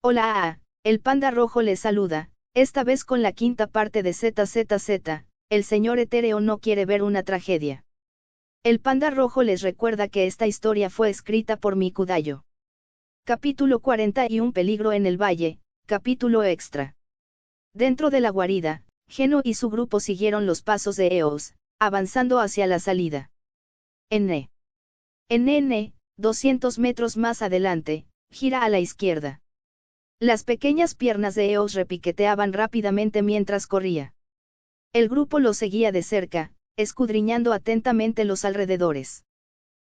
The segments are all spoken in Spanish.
Hola, el panda rojo les saluda, esta vez con la quinta parte de ZZZ, el señor etéreo no quiere ver una tragedia. El panda rojo les recuerda que esta historia fue escrita por Miku Dayo. Capítulo 41 Peligro en el valle, capítulo extra. Dentro de la guarida, Geno y su grupo siguieron los pasos de Eos, avanzando hacia la salida. En 200 metros más adelante, gira a la izquierda. Las pequeñas piernas de Eos repiqueteaban rápidamente mientras corría. El grupo lo seguía de cerca, escudriñando atentamente los alrededores.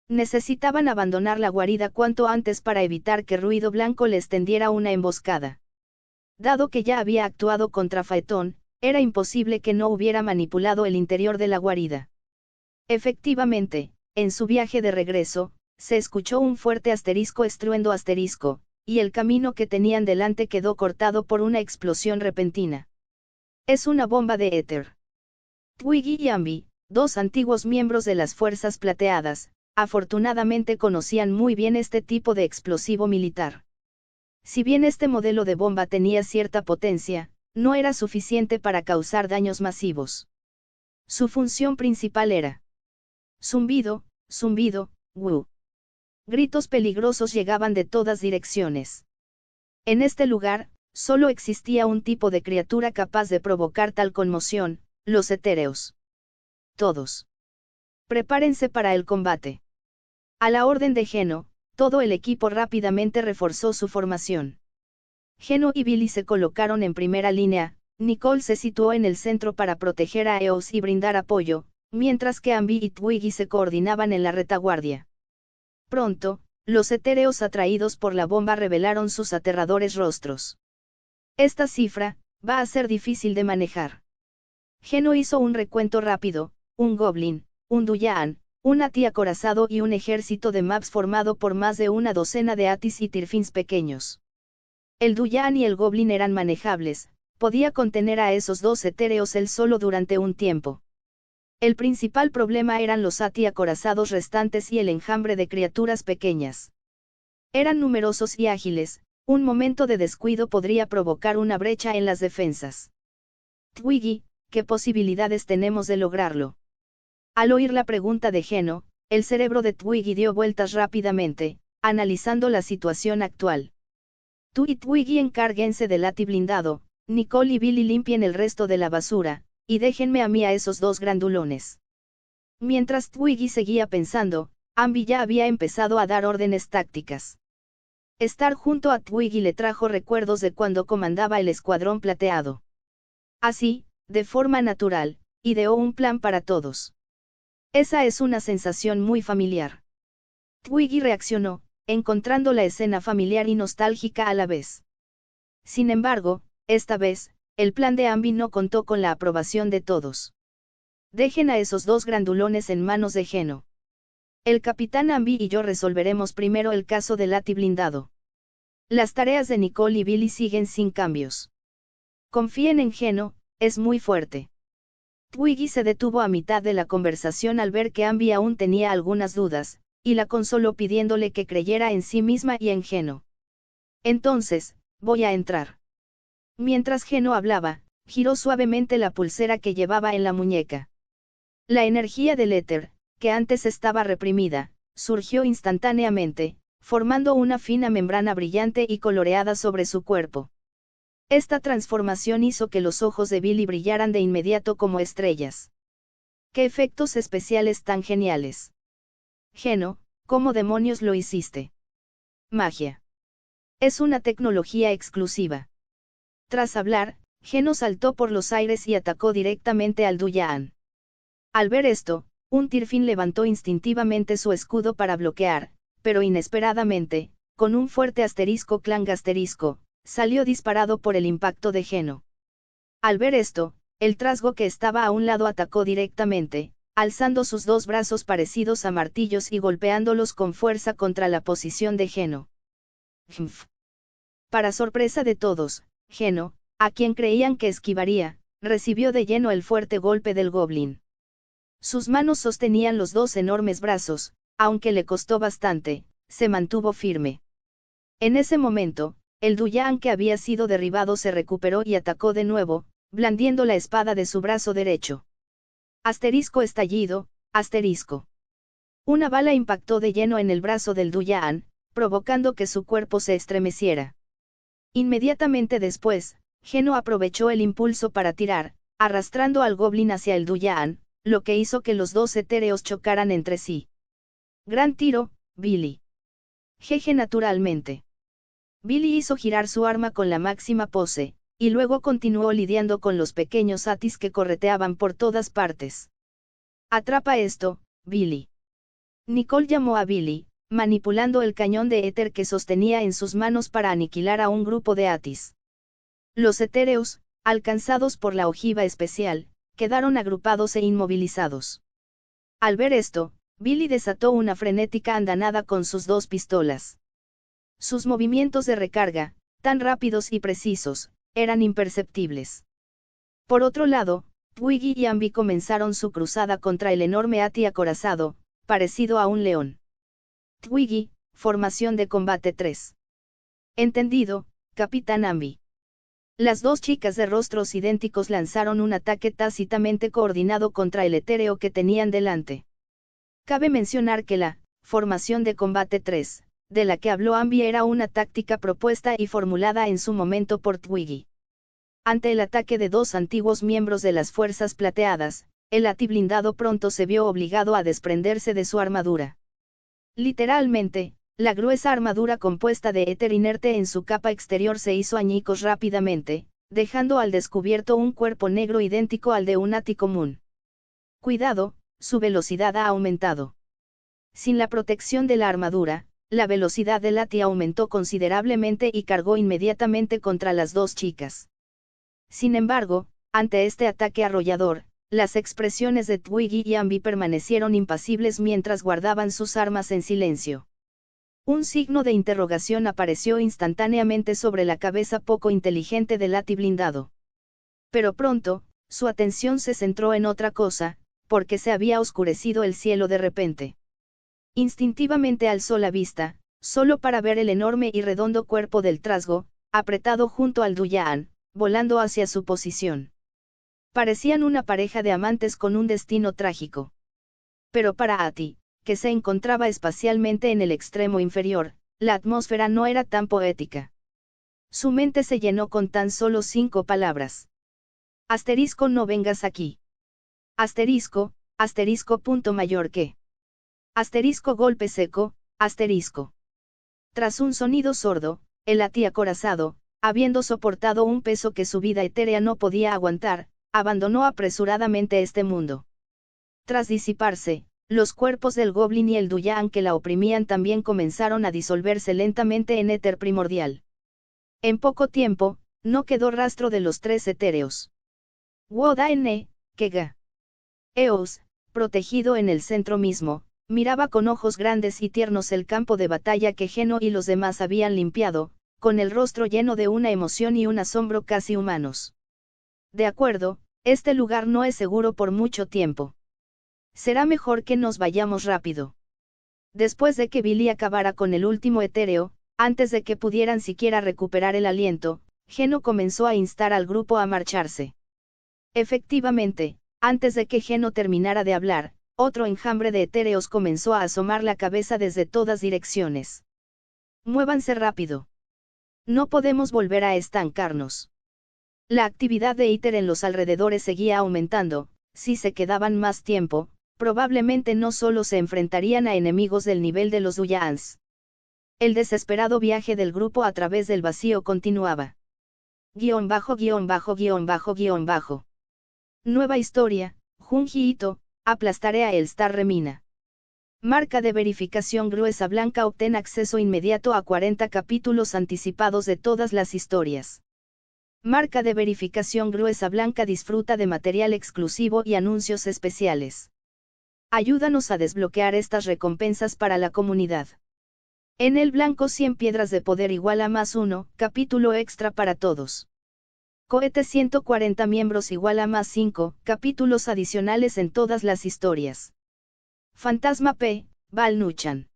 Necesitaban abandonar la guarida cuanto antes para evitar que Ruido Blanco les tendiera una emboscada. Dado que ya había actuado contra Faetón, era imposible que no hubiera manipulado el interior de la guarida. Efectivamente, en su viaje de regreso, se escuchó un fuerte estruendo y el camino que tenían delante quedó cortado por una explosión repentina. Es una bomba de éter. Twiggy y Ambi, dos antiguos miembros de las Fuerzas Plateadas, afortunadamente conocían muy bien este tipo de explosivo militar. Si bien este modelo de bomba tenía cierta potencia, no era suficiente para causar daños masivos. Su función principal era zumbido, ¡wu! Gritos peligrosos llegaban de todas direcciones. En este lugar, solo existía un tipo de criatura capaz de provocar tal conmoción, los etéreos. Todos. Prepárense para el combate. A la orden de Geno, todo el equipo rápidamente reforzó su formación. Geno y Billy se colocaron en primera línea, Nicole se situó en el centro para proteger a Eos y brindar apoyo, mientras que Ambi y Twiggy se coordinaban en la retaguardia. Pronto, los etéreos atraídos por la bomba revelaron sus aterradores rostros. Esta cifra va a ser difícil de manejar. Geno hizo un recuento rápido: un goblin, un Duyaan, un Ati acorazado y un ejército de maps formado por más de una docena de Atis y Tirfins pequeños. El Duyaan y el goblin eran manejables, podía contener a esos dos etéreos él solo durante un tiempo. El principal problema eran los Ati acorazados restantes y el enjambre de criaturas pequeñas. Eran numerosos y ágiles, un momento de descuido podría provocar una brecha en las defensas. Twiggy, ¿qué posibilidades tenemos de lograrlo? Al oír la pregunta de Geno, el cerebro de Twiggy dio vueltas rápidamente, analizando la situación actual. Tú y Twiggy encárguense del Ati blindado, Nicole y Billy limpien el resto de la basura, y déjenme a mí a esos dos grandulones. Mientras Twiggy seguía pensando, Ambi ya había empezado a dar órdenes tácticas. Estar junto a Twiggy le trajo recuerdos de cuando comandaba el escuadrón plateado. Así, de forma natural, ideó un plan para todos. Esa es una sensación muy familiar. Twiggy reaccionó, encontrando la escena familiar y nostálgica a la vez. Sin embargo, esta vez, el plan de Ambi no contó con la aprobación de todos. Dejen a esos dos grandulones en manos de Geno. El capitán Ambi y yo resolveremos primero el caso del Ati blindado. Las tareas de Nicole y Billy siguen sin cambios. Confíen en Geno, es muy fuerte. Twiggy se detuvo a mitad de la conversación al ver que Ambi aún tenía algunas dudas, y la consoló pidiéndole que creyera en sí misma y en Geno. Entonces, voy a entrar. Mientras Geno hablaba, giró suavemente la pulsera que llevaba en la muñeca. La energía del éter, que antes estaba reprimida, surgió instantáneamente, formando una fina membrana brillante y coloreada sobre su cuerpo. Esta transformación hizo que los ojos de Billy brillaran de inmediato como estrellas. ¡Qué efectos especiales tan geniales! Geno, ¿cómo demonios lo hiciste? Magia. Es una tecnología exclusiva. Tras hablar, Geno saltó por los aires y atacó directamente al Duyaan. Al ver esto, un Tirfin levantó instintivamente su escudo para bloquear, pero inesperadamente, con un fuerte clang salió disparado por el impacto de Geno. Al ver esto, el trasgo que estaba a un lado atacó directamente, alzando sus dos brazos parecidos a martillos y golpeándolos con fuerza contra la posición de Geno. Para sorpresa de todos, Geno, a quien creían que esquivaría, recibió de lleno el fuerte golpe del goblin. Sus manos sostenían los dos enormes brazos, aunque le costó bastante, se mantuvo firme. En ese momento, el Duyan que había sido derribado se recuperó y atacó de nuevo, blandiendo la espada de su brazo derecho. Asterisco estallido, asterisco. Una bala impactó de lleno en el brazo del Duyan, provocando que su cuerpo se estremeciera. Inmediatamente después, Geno aprovechó el impulso para tirar, arrastrando al goblin hacia el Duyan, lo que hizo que los dos etéreos chocaran entre sí. Gran tiro, Billy. Jeje naturalmente. Billy hizo girar su arma con la máxima pose, y luego continuó lidiando con los pequeños atis que correteaban por todas partes. Atrapa esto, Billy. Nicole llamó a Billy, manipulando el cañón de éter que sostenía en sus manos para aniquilar a un grupo de atis. Los etéreos, alcanzados por la ojiva especial, quedaron agrupados e inmovilizados. Al ver esto, Billy desató una frenética andanada con sus dos pistolas. Sus movimientos de recarga, tan rápidos y precisos, eran imperceptibles. Por otro lado, Twiggy y Ambi comenzaron su cruzada contra el enorme ati acorazado, parecido a un león. Twiggy, formación de combate 3. Entendido, Capitán Ambi. Las dos chicas de rostros idénticos lanzaron un ataque tácitamente coordinado contra el etéreo que tenían delante. Cabe mencionar que la formación de combate 3, de la que habló Ambi era una táctica propuesta y formulada en su momento por Twiggy. Ante el ataque de dos antiguos miembros de las Fuerzas Plateadas, el ati blindado pronto se vio obligado a desprenderse de su armadura. Literalmente, la gruesa armadura compuesta de éter inerte en su capa exterior se hizo añicos rápidamente, dejando al descubierto un cuerpo negro idéntico al de un ati común. Cuidado, su velocidad ha aumentado. Sin la protección de la armadura, la velocidad del ati aumentó considerablemente y cargó inmediatamente contra las dos chicas. Sin embargo, ante este ataque arrollador, las expresiones de Twiggy y Ambi permanecieron impasibles mientras guardaban sus armas en silencio. Un signo de interrogación apareció instantáneamente sobre la cabeza poco inteligente del ati blindado. Pero pronto, su atención se centró en otra cosa, porque se había oscurecido el cielo de repente. Instintivamente alzó la vista, solo para ver el enorme y redondo cuerpo del trasgo, apretado junto al Duyan, volando hacia su posición. Parecían una pareja de amantes con un destino trágico. Pero para Ati, que se encontraba espacialmente en el extremo inferior, la atmósfera no era tan poética. Su mente se llenó con tan solo 5 palabras. Asterisco no vengas aquí. Asterisco, asterisco punto mayor que. Asterisco golpe seco, asterisco. Tras un sonido sordo, el ati acorazado, habiendo soportado un peso que su vida etérea no podía aguantar, abandonó apresuradamente este mundo. Tras disiparse, los cuerpos del goblin y el Duyan que la oprimían también comenzaron a disolverse lentamente en éter primordial. En poco tiempo, no quedó rastro de los 3 etéreos. Wodaene, Kega. Eos, protegido en el centro mismo, miraba con ojos grandes y tiernos el campo de batalla que Geno y los demás habían limpiado, con el rostro lleno de una emoción y un asombro casi humanos. De acuerdo, este lugar no es seguro por mucho tiempo. Será mejor que nos vayamos rápido. Después de que Billy acabara con el último etéreo, antes de que pudieran siquiera recuperar el aliento, Geno comenzó a instar al grupo a marcharse. Efectivamente, antes de que Geno terminara de hablar, otro enjambre de etéreos comenzó a asomar la cabeza desde todas direcciones. Muévanse rápido. No podemos volver a estancarnos. La actividad de éter en los alrededores seguía aumentando. Si se quedaban más tiempo, probablemente no solo se enfrentarían a enemigos del nivel de los Duyans. El desesperado viaje del grupo a través del vacío continuaba. _______. Nueva historia, Junji Ito, aplastaré a Elstar Remina. Marca de verificación gruesa blanca. Obtén acceso inmediato a 40 capítulos anticipados de todas las historias. Marca de verificación gruesa blanca. Disfruta de material exclusivo y anuncios especiales. Ayúdanos a desbloquear estas recompensas para la comunidad. En el blanco 100 piedras de poder igual a +1, capítulo extra para todos. Cohete 140 miembros igual a +5, capítulos adicionales en todas las historias. Fantasma P, Val Nuchan.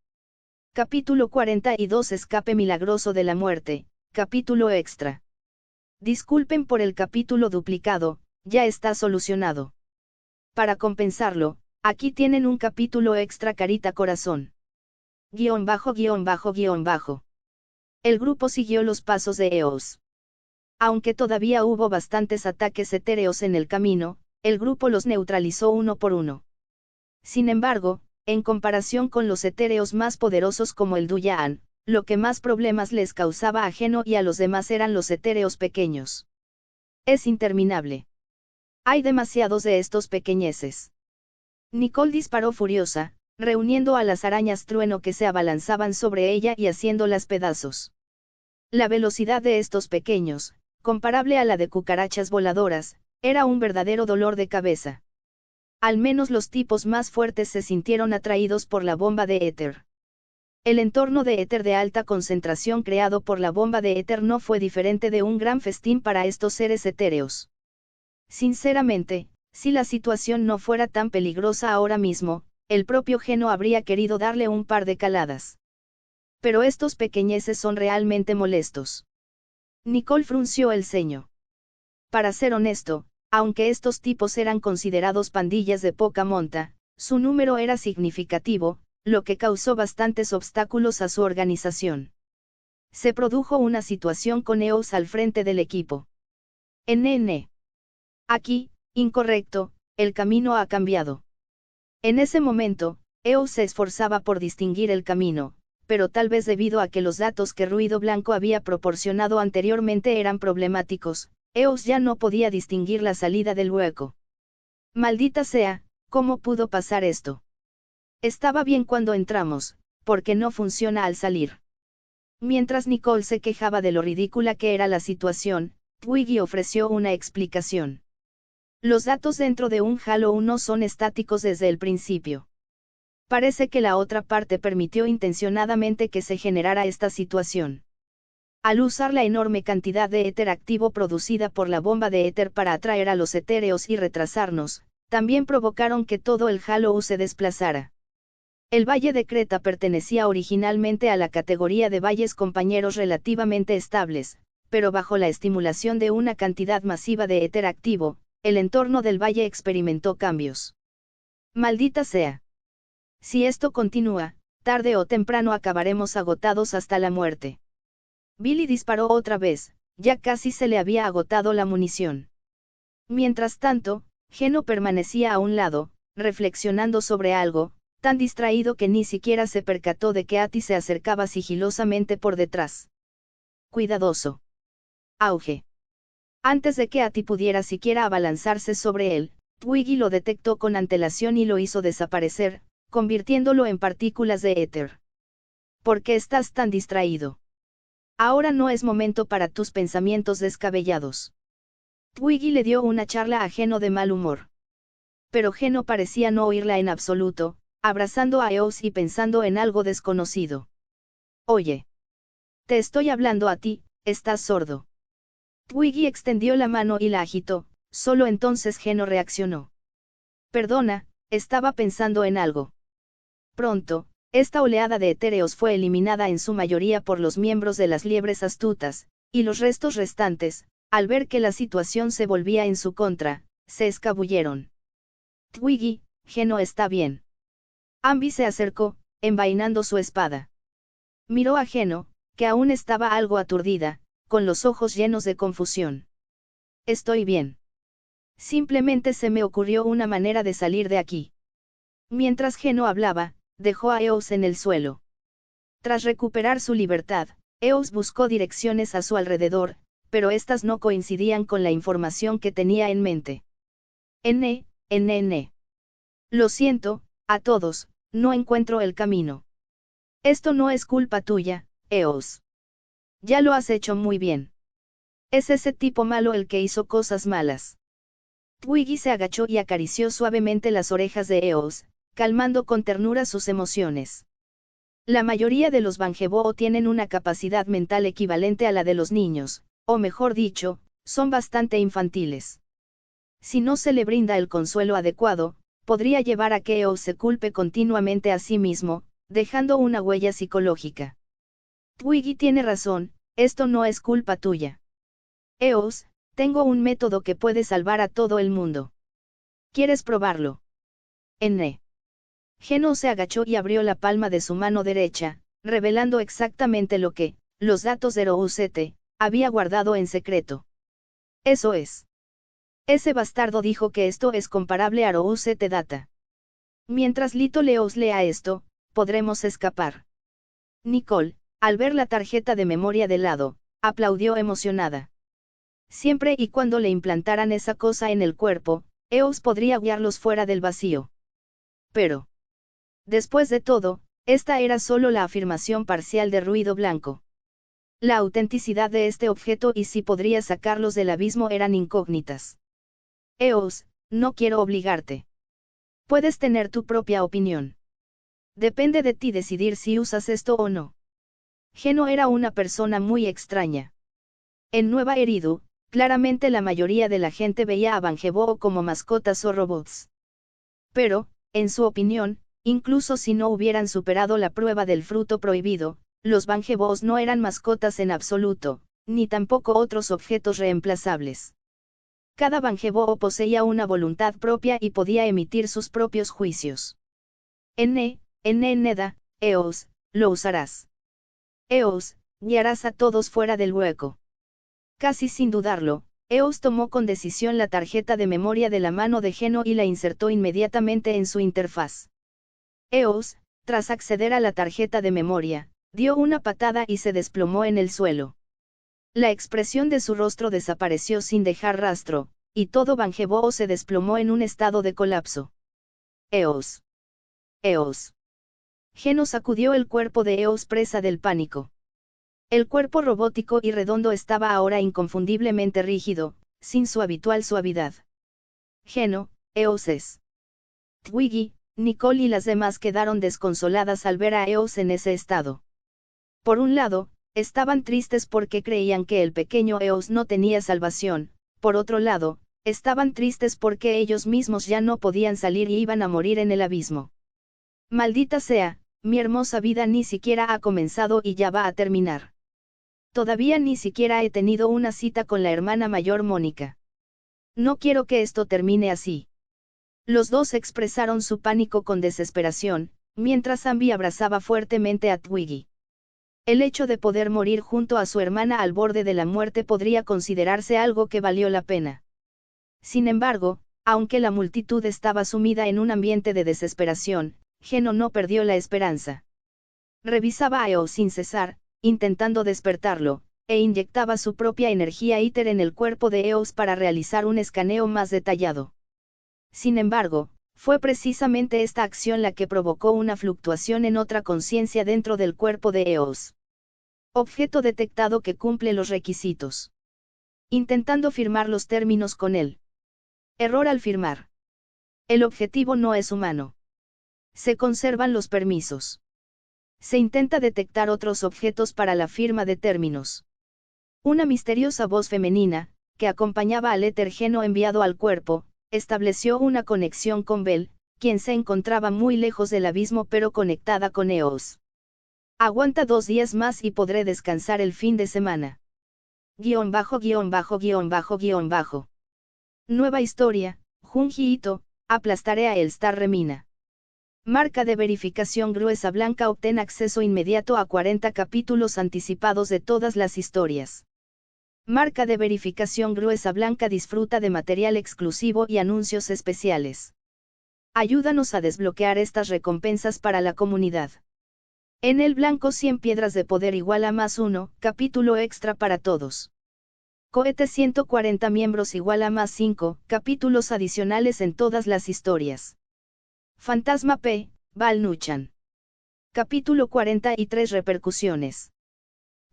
Capítulo 42 Escape milagroso de la muerte, capítulo extra. Disculpen por el capítulo duplicado, ya está solucionado. Para compensarlo, aquí tienen un capítulo extra carita corazón. _____. El grupo siguió los pasos de Eos. Aunque todavía hubo bastantes ataques etéreos en el camino, el grupo los neutralizó uno por uno. Sin embargo, en comparación con los etéreos más poderosos como el Duyaan, lo que más problemas les causaba a Geno y a los demás eran los etéreos pequeños. Es interminable. Hay demasiados de estos pequeñeces. Nicole disparó furiosa, reuniendo a las arañas trueno que se abalanzaban sobre ella y haciéndolas pedazos. La velocidad de estos pequeños, comparable a la de cucarachas voladoras, era un verdadero dolor de cabeza. Al menos los tipos más fuertes se sintieron atraídos por la bomba de éter. El entorno de éter de alta concentración creado por la bomba de éter no fue diferente de un gran festín para estos seres etéreos. Sinceramente, si la situación no fuera tan peligrosa ahora mismo, el propio Geno habría querido darle un par de caladas. Pero estos pequeñeces son realmente molestos. Nicole frunció el ceño. Para ser honesto, aunque estos tipos eran considerados pandillas de poca monta, su número era significativo, lo que causó bastantes obstáculos a su organización. Se produjo una situación con Eos al frente del equipo. NN. Aquí, incorrecto, el camino ha cambiado. En ese momento, Eos se esforzaba por distinguir el camino, pero tal vez debido a que los datos que Ruido Blanco había proporcionado anteriormente eran problemáticos, Eos ya no podía distinguir la salida del hueco. Maldita sea, ¿cómo pudo pasar esto? Estaba bien cuando entramos, porque no funciona al salir. Mientras Nicole se quejaba de lo ridícula que era la situación, Twiggy ofreció una explicación. Los datos dentro de un Halo no son estáticos desde el principio. Parece que la otra parte permitió intencionadamente que se generara esta situación. Al usar la enorme cantidad de éter activo producida por la bomba de éter para atraer a los etéreos y retrasarnos, también provocaron que todo el Halo se desplazara. El Valle de Creta pertenecía originalmente a la categoría de valles compañeros relativamente estables, pero bajo la estimulación de una cantidad masiva de éter activo, el entorno del valle experimentó cambios. Maldita sea. Si esto continúa, tarde o temprano acabaremos agotados hasta la muerte. Billy disparó otra vez, ya casi se le había agotado la munición. Mientras tanto, Geno permanecía a un lado, reflexionando sobre algo, tan distraído que ni siquiera se percató de que Ati se acercaba sigilosamente por detrás. Cuidadoso. Auge. Antes de que Ati pudiera siquiera abalanzarse sobre él, Twiggy lo detectó con antelación y lo hizo desaparecer, convirtiéndolo en partículas de éter. ¿Por qué estás tan distraído? Ahora no es momento para tus pensamientos descabellados. Twiggy le dio una charla a Geno de mal humor. Pero Geno parecía no oírla en absoluto, abrazando a Eos y pensando en algo desconocido. Oye. Te estoy hablando a ti, ¿estás sordo? Twiggy extendió la mano y la agitó, solo entonces Geno reaccionó. Perdona, estaba pensando en algo. Pronto, esta oleada de etéreos fue eliminada en su mayoría por los miembros de las liebres astutas, y los restos restantes, al ver que la situación se volvía en su contra, se escabulleron. Twiggy, Geno está bien. Ambi se acercó, envainando su espada. Miró a Geno, que aún estaba algo aturdida, con los ojos llenos de confusión. Estoy bien. Simplemente se me ocurrió una manera de salir de aquí. Mientras Geno hablaba, dejó a Eos en el suelo. Tras recuperar su libertad, Eos buscó direcciones a su alrededor, pero estas no coincidían con la información que tenía en mente. N. Lo siento, a todos, no encuentro el camino. Esto no es culpa tuya, Eos. Ya lo has hecho muy bien. Es ese tipo malo el que hizo cosas malas. Twiggy se agachó y acarició suavemente las orejas de Eos, calmando con ternura sus emociones. La mayoría de los Banjebo tienen una capacidad mental equivalente a la de los niños, o mejor dicho, son bastante infantiles. Si no se le brinda el consuelo adecuado, podría llevar a que Eos se culpe continuamente a sí mismo, dejando una huella psicológica. Twiggy tiene razón, esto no es culpa tuya. Eos, tengo un método que puede salvar a todo el mundo. ¿Quieres probarlo? N. Geno se agachó y abrió la palma de su mano derecha, revelando exactamente lo que, los datos de Rousete, había guardado en secreto. Eso es. Ese bastardo dijo que esto es comparable a Rousete Data. Mientras Lito Leos lea esto, podremos escapar. Nicole, al ver la tarjeta de memoria de lado, aplaudió emocionada. Siempre y cuando le implantaran esa cosa en el cuerpo, Eos podría guiarlos fuera del vacío. Pero, después de todo, esta era solo la afirmación parcial de Ruido Blanco. La autenticidad de este objeto y si podría sacarlos del abismo eran incógnitas. Eos, no quiero obligarte. Puedes tener tu propia opinión. Depende de ti decidir si usas esto o no. Geno era una persona muy extraña. En Nueva Eridu, claramente la mayoría de la gente veía a Banjeboo como mascotas o robots. Pero, en su opinión, incluso si no hubieran superado la prueba del fruto prohibido, los Banjeboos no eran mascotas en absoluto, ni tampoco otros objetos reemplazables. Cada Banjeboo poseía una voluntad propia y podía emitir sus propios juicios. Neda, Eos, lo usarás. Eos, guiarás a todos fuera del hueco. Casi sin dudarlo, Eos tomó con decisión la tarjeta de memoria de la mano de Geno y la insertó inmediatamente en su interfaz. Eos, tras acceder a la tarjeta de memoria, dio una patada y se desplomó en el suelo. La expresión de su rostro desapareció sin dejar rastro, y todo Banjeboo se desplomó en un estado de colapso. Eos. Eos. Geno sacudió el cuerpo de Eos presa del pánico. El cuerpo robótico y redondo estaba ahora inconfundiblemente rígido, sin su habitual suavidad. Geno, Eos es. Twiggy, Nicole y las demás quedaron desconsoladas al ver a Eos en ese estado. Por un lado, estaban tristes porque creían que el pequeño Eos no tenía salvación, por otro lado, estaban tristes porque ellos mismos ya no podían salir y iban a morir en el abismo. Maldita sea, mi hermosa vida ni siquiera ha comenzado y ya va a terminar. Todavía ni siquiera he tenido una cita con la hermana mayor Mónica. No quiero que esto termine así. Los dos expresaron su pánico con desesperación, mientras Ambi abrazaba fuertemente a Twiggy. El hecho de poder morir junto a su hermana al borde de la muerte podría considerarse algo que valió la pena. Sin embargo, aunque la multitud estaba sumida en un ambiente de desesperación, Geno no perdió la esperanza. Revisaba a Eos sin cesar, intentando despertarlo, e inyectaba su propia energía íter en el cuerpo de Eos para realizar un escaneo más detallado. Sin embargo, fue precisamente esta acción la que provocó una fluctuación en otra conciencia dentro del cuerpo de Eos. Objeto detectado que cumple los requisitos. Intentando firmar los términos con él. Error al firmar. El objetivo no es humano. Se conservan los permisos. Se intenta detectar otros objetos para la firma de términos. Una misteriosa voz femenina, que acompañaba al éter Geno enviado al cuerpo, estableció una conexión con Bell, quien se encontraba muy lejos del abismo pero conectada con Eos. Aguanta 2 días más y podré descansar el fin de semana. _______. Nueva historia, Junji Ito, aplastaré a Elstar Remina. Marca de verificación gruesa blanca. Obtén acceso inmediato a 40 capítulos anticipados de todas las historias. Marca de verificación gruesa blanca. Disfruta de material exclusivo y anuncios especiales. Ayúdanos a desbloquear estas recompensas para la comunidad. En el blanco 100 piedras de poder igual a +1, capítulo extra para todos. Cohete 140 miembros igual a +5, capítulos adicionales en todas las historias. Fantasma P, Val Nuchan. Capítulo 43. Repercusiones.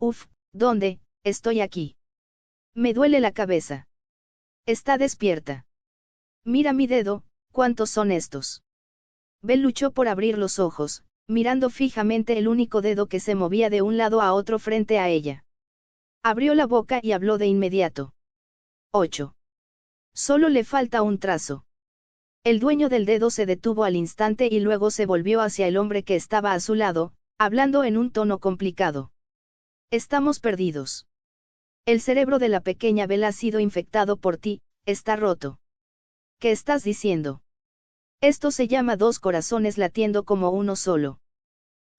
Uf, ¿dónde? Estoy aquí. Me duele la cabeza. Está despierta. Mira mi dedo, ¿cuántos son estos? Bell luchó por abrir los ojos, mirando fijamente el único dedo que se movía de un lado a otro frente a ella. Abrió la boca y habló de inmediato. 8. Solo le falta un trazo. El dueño del dedo se detuvo al instante y luego se volvió hacia el hombre que estaba a su lado, hablando en un tono complicado. Estamos perdidos. El cerebro de la pequeña Belle ha sido infectado por ti, está roto. ¿Qué estás diciendo? Esto se llama dos corazones latiendo como uno solo.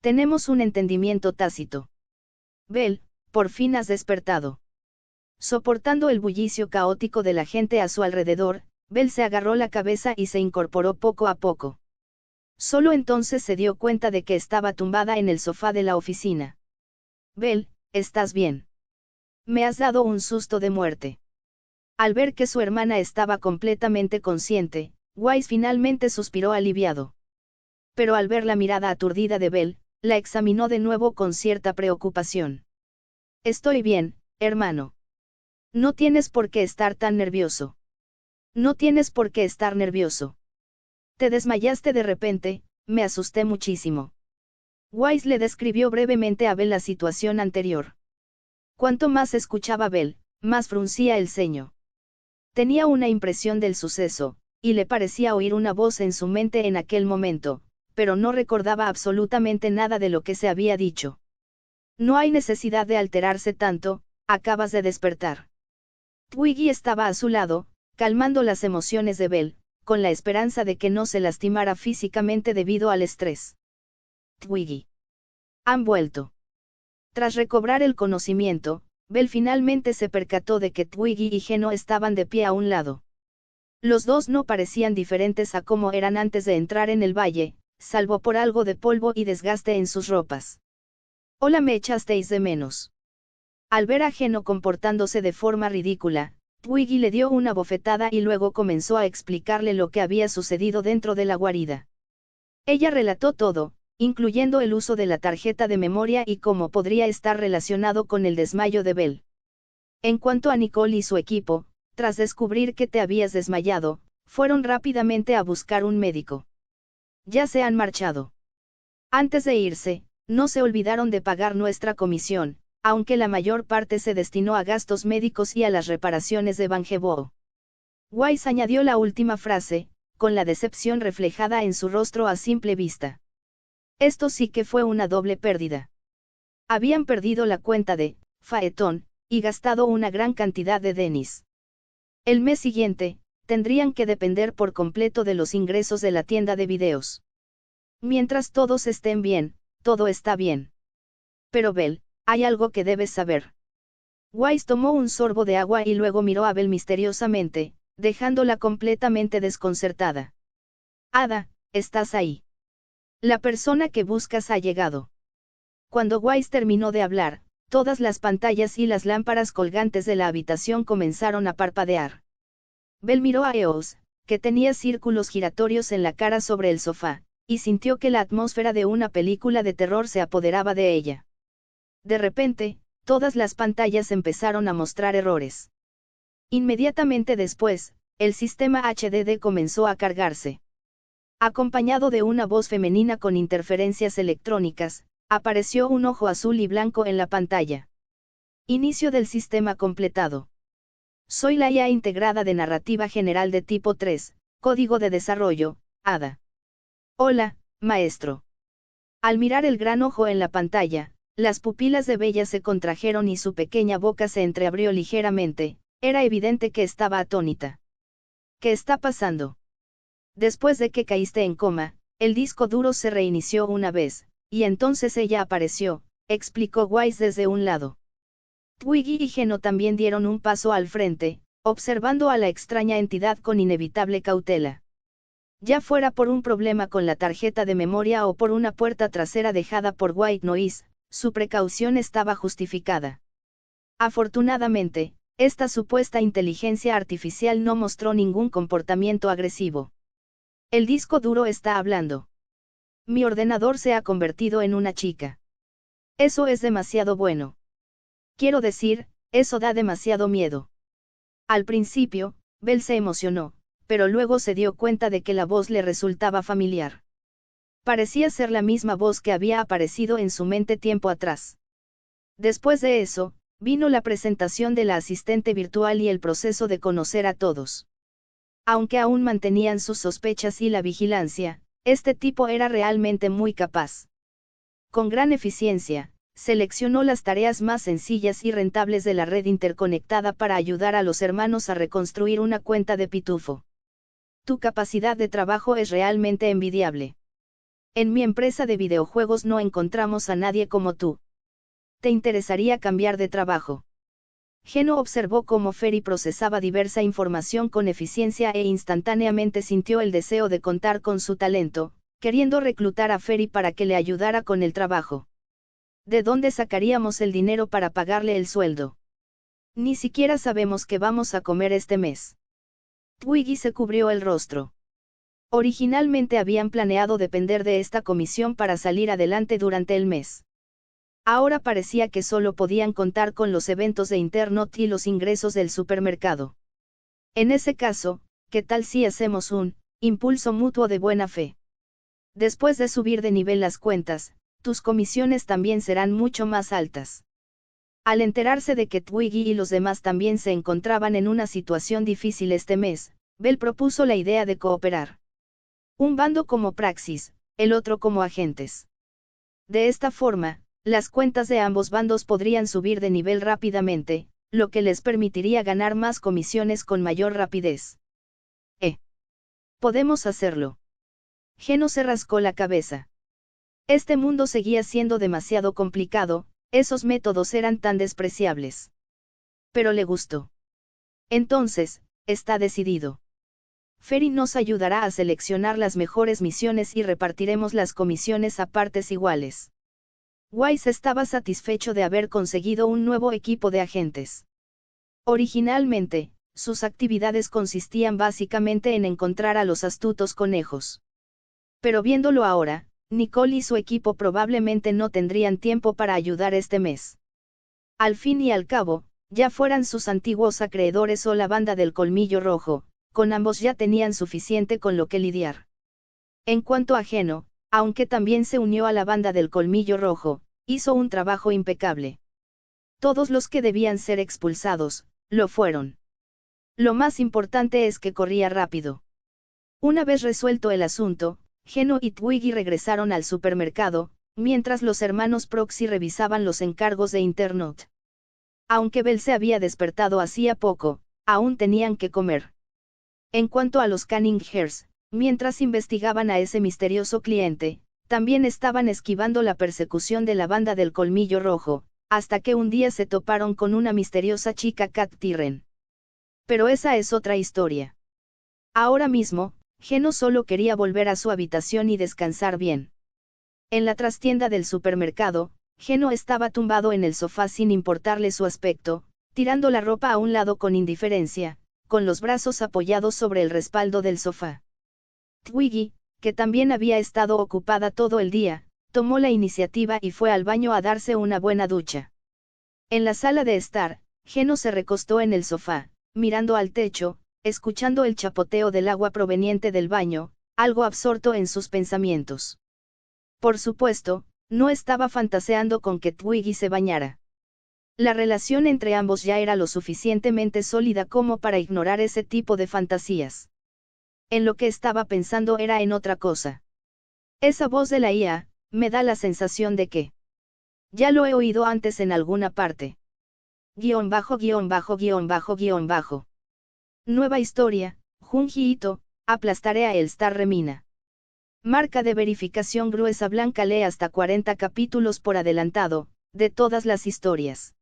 Tenemos un entendimiento tácito. Belle, por fin has despertado. Soportando el bullicio caótico de la gente a su alrededor, Belle se agarró la cabeza y se incorporó poco a poco. Solo entonces se dio cuenta de que estaba tumbada en el sofá de la oficina. Belle, ¿estás bien? Me has dado un susto de muerte. Al ver que su hermana estaba completamente consciente, Wise finalmente suspiró aliviado. Pero al ver la mirada aturdida de Belle, la examinó de nuevo con cierta preocupación. Estoy bien, hermano. No tienes por qué estar tan nervioso. No tienes por qué estar nervioso. Te desmayaste de repente, me asusté muchísimo. Wise le describió brevemente a Belle la situación anterior. Cuanto más escuchaba Belle, más fruncía el ceño. Tenía una impresión del suceso, y le parecía oír una voz en su mente en aquel momento, pero no recordaba absolutamente nada de lo que se había dicho. No hay necesidad de alterarse tanto, acabas de despertar. Twiggy estaba a su lado, calmando las emociones de Belle, con la esperanza de que no se lastimara físicamente debido al estrés. Twiggy. Han vuelto. Tras recobrar el conocimiento, Belle finalmente se percató de que Twiggy y Geno estaban de pie a un lado. Los dos no parecían diferentes a como eran antes de entrar en el valle, salvo por algo de polvo y desgaste en sus ropas. Hola, me echasteis de menos. Al ver a Geno comportándose de forma ridícula, Twiggy le dio una bofetada y luego comenzó a explicarle lo que había sucedido dentro de la guarida. Ella relató todo, incluyendo el uso de la tarjeta de memoria y cómo podría estar relacionado con el desmayo de Belle. En cuanto a Nicole y su equipo, tras descubrir que te habías desmayado, fueron rápidamente a buscar un médico. Ya se han marchado. Antes de irse, no se olvidaron de pagar nuestra comisión, aunque la mayor parte se destinó a gastos médicos y a las reparaciones de Banjebo. Wise añadió la última frase, con la decepción reflejada en su rostro a simple vista. Esto sí que fue una doble pérdida. Habían perdido la cuenta de Phaeton, y gastado una gran cantidad de denis. El mes siguiente, tendrían que depender por completo de los ingresos de la tienda de videos. Mientras todos estén bien, todo está bien. Pero Belle, hay algo que debes saber. Wise tomó un sorbo de agua y luego miró a Belle misteriosamente, dejándola completamente desconcertada. Ada, ¿estás ahí? La persona que buscas ha llegado. Cuando Wise terminó de hablar, todas las pantallas y las lámparas colgantes de la habitación comenzaron a parpadear. Belle miró a Eos, que tenía círculos giratorios en la cara sobre el sofá, y sintió que la atmósfera de una película de terror se apoderaba de ella. De repente, todas las pantallas empezaron a mostrar errores. Inmediatamente después, el sistema HDD comenzó a cargarse. Acompañado de una voz femenina con interferencias electrónicas, apareció un ojo azul y blanco en la pantalla. Inicio del sistema completado. Soy la IA integrada de narrativa general de tipo 3, código de desarrollo, ADA. Hola, maestro. Al mirar el gran ojo en la pantalla, las pupilas de Bella se contrajeron y su pequeña boca se entreabrió ligeramente, era evidente que estaba atónita. ¿Qué está pasando? Después de que caíste en coma, el disco duro se reinició una vez, y entonces ella apareció, explicó Wise desde un lado. Twiggy y Geno también dieron un paso al frente, observando a la extraña entidad con inevitable cautela. Ya fuera por un problema con la tarjeta de memoria o por una puerta trasera dejada por White Noise, su precaución estaba justificada. Afortunadamente, esta supuesta inteligencia artificial no mostró ningún comportamiento agresivo. El disco duro está hablando. Mi ordenador se ha convertido en una chica. Eso es demasiado bueno. Quiero decir, eso da demasiado miedo. Al principio, Belle se emocionó, pero luego se dio cuenta de que la voz le resultaba familiar. Parecía ser la misma voz que había aparecido en su mente tiempo atrás. Después de eso, vino la presentación de la asistente virtual y el proceso de conocer a todos. Aunque aún mantenían sus sospechas y la vigilancia, este tipo era realmente muy capaz. Con gran eficiencia, seleccionó las tareas más sencillas y rentables de la red interconectada para ayudar a los hermanos a reconstruir una cuenta de Pitufo. Tu capacidad de trabajo es realmente envidiable. En mi empresa de videojuegos no encontramos a nadie como tú. ¿Te interesaría cambiar de trabajo? Geno observó cómo Ferry procesaba diversa información con eficiencia e instantáneamente sintió el deseo de contar con su talento, queriendo reclutar a Ferry para que le ayudara con el trabajo. ¿De dónde sacaríamos el dinero para pagarle el sueldo? Ni siquiera sabemos qué vamos a comer este mes. Twiggy se cubrió el rostro. Originalmente habían planeado depender de esta comisión para salir adelante durante el mes. Ahora parecía que solo podían contar con los eventos de Internet y los ingresos del supermercado. En ese caso, ¿qué tal si hacemos un impulso mutuo de buena fe? Después de subir de nivel las cuentas, tus comisiones también serán mucho más altas. Al enterarse de que Twiggy y los demás también se encontraban en una situación difícil este mes, Bell propuso la idea de cooperar. Un bando como Praxis, el otro como agentes. De esta forma, las cuentas de ambos bandos podrían subir de nivel rápidamente, lo que les permitiría ganar más comisiones con mayor rapidez. Podemos hacerlo. Geno se rascó la cabeza. Este mundo seguía siendo demasiado complicado, esos métodos eran tan despreciables. Pero le gustó. Entonces, está decidido. Ferry nos ayudará a seleccionar las mejores misiones y repartiremos las comisiones a partes iguales. Wise estaba satisfecho de haber conseguido un nuevo equipo de agentes. Originalmente, sus actividades consistían básicamente en encontrar a los astutos conejos. Pero viéndolo ahora, Nicole y su equipo probablemente no tendrían tiempo para ayudar este mes. Al fin y al cabo, ya fueran sus antiguos acreedores o la banda del Colmillo Rojo, con ambos ya tenían suficiente con lo que lidiar. En cuanto a Geno, aunque también se unió a la banda del Colmillo Rojo, hizo un trabajo impecable. Todos los que debían ser expulsados, lo fueron. Lo más importante es que corría rápido. Una vez resuelto el asunto, Geno y Twiggy regresaron al supermercado, mientras los hermanos Proxy revisaban los encargos de Internet. Aunque Bell se había despertado hacía poco, aún tenían que comer. En cuanto a los Canninghers, mientras investigaban a ese misterioso cliente, también estaban esquivando la persecución de la banda del Colmillo Rojo, hasta que un día se toparon con una misteriosa chica Cat Tyrren. Pero esa es otra historia. Ahora mismo, Geno solo quería volver a su habitación y descansar bien. En la trastienda del supermercado, Geno estaba tumbado en el sofá sin importarle su aspecto, tirando la ropa a un lado con indiferencia, con los brazos apoyados sobre el respaldo del sofá. Twiggy, que también había estado ocupada todo el día, tomó la iniciativa y fue al baño a darse una buena ducha. En la sala de estar, Geno se recostó en el sofá, mirando al techo, escuchando el chapoteo del agua proveniente del baño, algo absorto en sus pensamientos. Por supuesto, no estaba fantaseando con que Twiggy se bañara. La relación entre ambos ya era lo suficientemente sólida como para ignorar ese tipo de fantasías. En lo que estaba pensando era en otra cosa. Esa voz de la IA, me da la sensación de que ya lo he oído antes en alguna parte. _________. Nueva historia, Junji Ito, aplastaré a Elstar Remina. Marca de verificación gruesa blanca lee hasta 40 capítulos por adelantado, de todas las historias.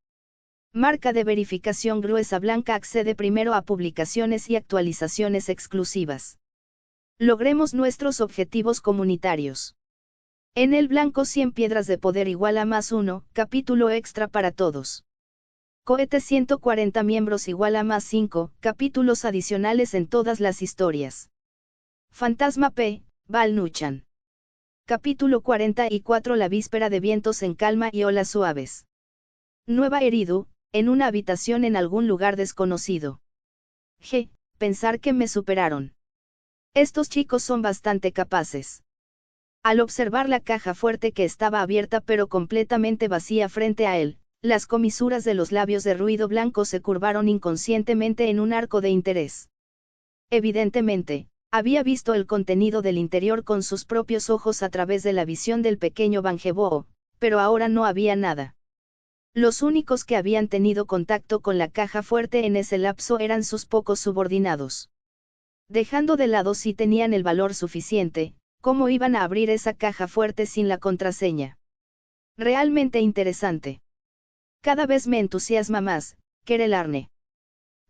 Marca de verificación gruesa blanca accede primero a publicaciones y actualizaciones exclusivas. Logremos nuestros objetivos comunitarios. En el blanco 100 piedras de poder igual a +1, capítulo extra para todos. Cohete 140 miembros igual a +5, capítulos adicionales en todas las historias. Fantasma P, Val Nuchan. Capítulo 44 La víspera de vientos en calma y olas suaves. Nueva Eridu, en una habitación en algún lugar desconocido. Pensar que me superaron. Estos chicos son bastante capaces. Al observar la caja fuerte que estaba abierta pero completamente vacía frente a él, las comisuras de los labios de ruido blanco se curvaron inconscientemente en un arco de interés. Evidentemente, había visto el contenido del interior con sus propios ojos a través de la visión del pequeño Banjeboo, pero ahora no había nada. Los únicos que habían tenido contacto con la caja fuerte en ese lapso eran sus pocos subordinados. Dejando de lado si tenían el valor suficiente, ¿cómo iban a abrir esa caja fuerte sin la contraseña? Realmente interesante. Cada vez me entusiasma más, Querel Arne.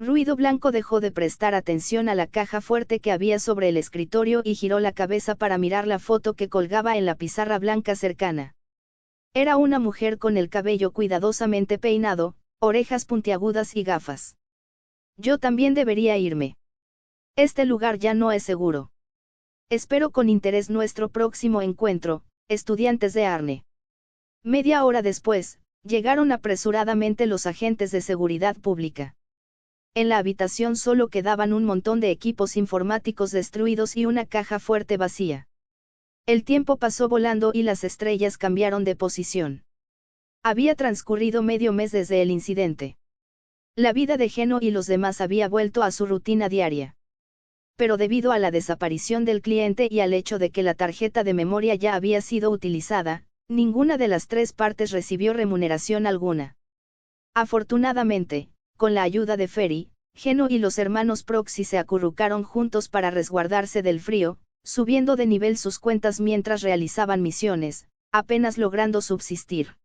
Ruido Blanco dejó de prestar atención a la caja fuerte que había sobre el escritorio y giró la cabeza para mirar la foto que colgaba en la pizarra blanca cercana. Era una mujer con el cabello cuidadosamente peinado, orejas puntiagudas y gafas. Yo también debería irme. Este lugar ya no es seguro. Espero con interés nuestro próximo encuentro, estudiantes de Arne. Media hora después, llegaron apresuradamente los agentes de seguridad pública. En la habitación solo quedaban un montón de equipos informáticos destruidos y una caja fuerte vacía. El tiempo pasó volando y las estrellas cambiaron de posición. Había transcurrido medio mes desde el incidente. La vida de Geno y los demás había vuelto a su rutina diaria. Pero debido a la desaparición del cliente y al hecho de que la tarjeta de memoria ya había sido utilizada, ninguna de las tres partes recibió remuneración alguna. Afortunadamente, con la ayuda de Ferry, Geno y los hermanos Proxy se acurrucaron juntos para resguardarse del frío, subiendo de nivel sus cuentas mientras realizaban misiones, apenas logrando subsistir.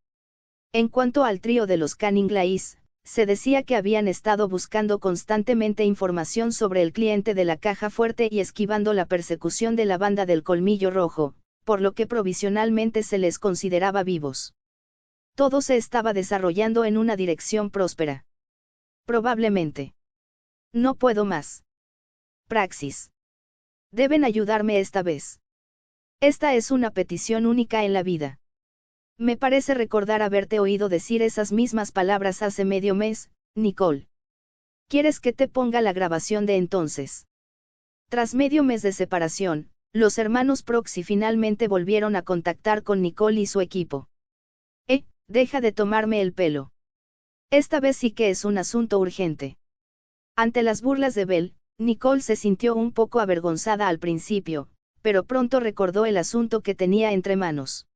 En cuanto al trío de los Canning Lace, se decía que habían estado buscando constantemente información sobre el cliente de la caja fuerte y esquivando la persecución de la banda del Colmillo Rojo, por lo que provisionalmente se les consideraba vivos. Todo se estaba desarrollando en una dirección próspera. Probablemente. No puedo más. Praxis. Deben ayudarme esta vez. Esta es una petición única en la vida. Me parece recordar haberte oído decir esas mismas palabras hace medio mes, Nicole. ¿Quieres que te ponga la grabación de entonces? Tras medio mes de separación, los hermanos Proxy finalmente volvieron a contactar con Nicole y su equipo. Deja de tomarme el pelo. Esta vez sí que es un asunto urgente. Ante las burlas de Bell, Nicole se sintió un poco avergonzada al principio, pero pronto recordó el asunto que tenía entre manos.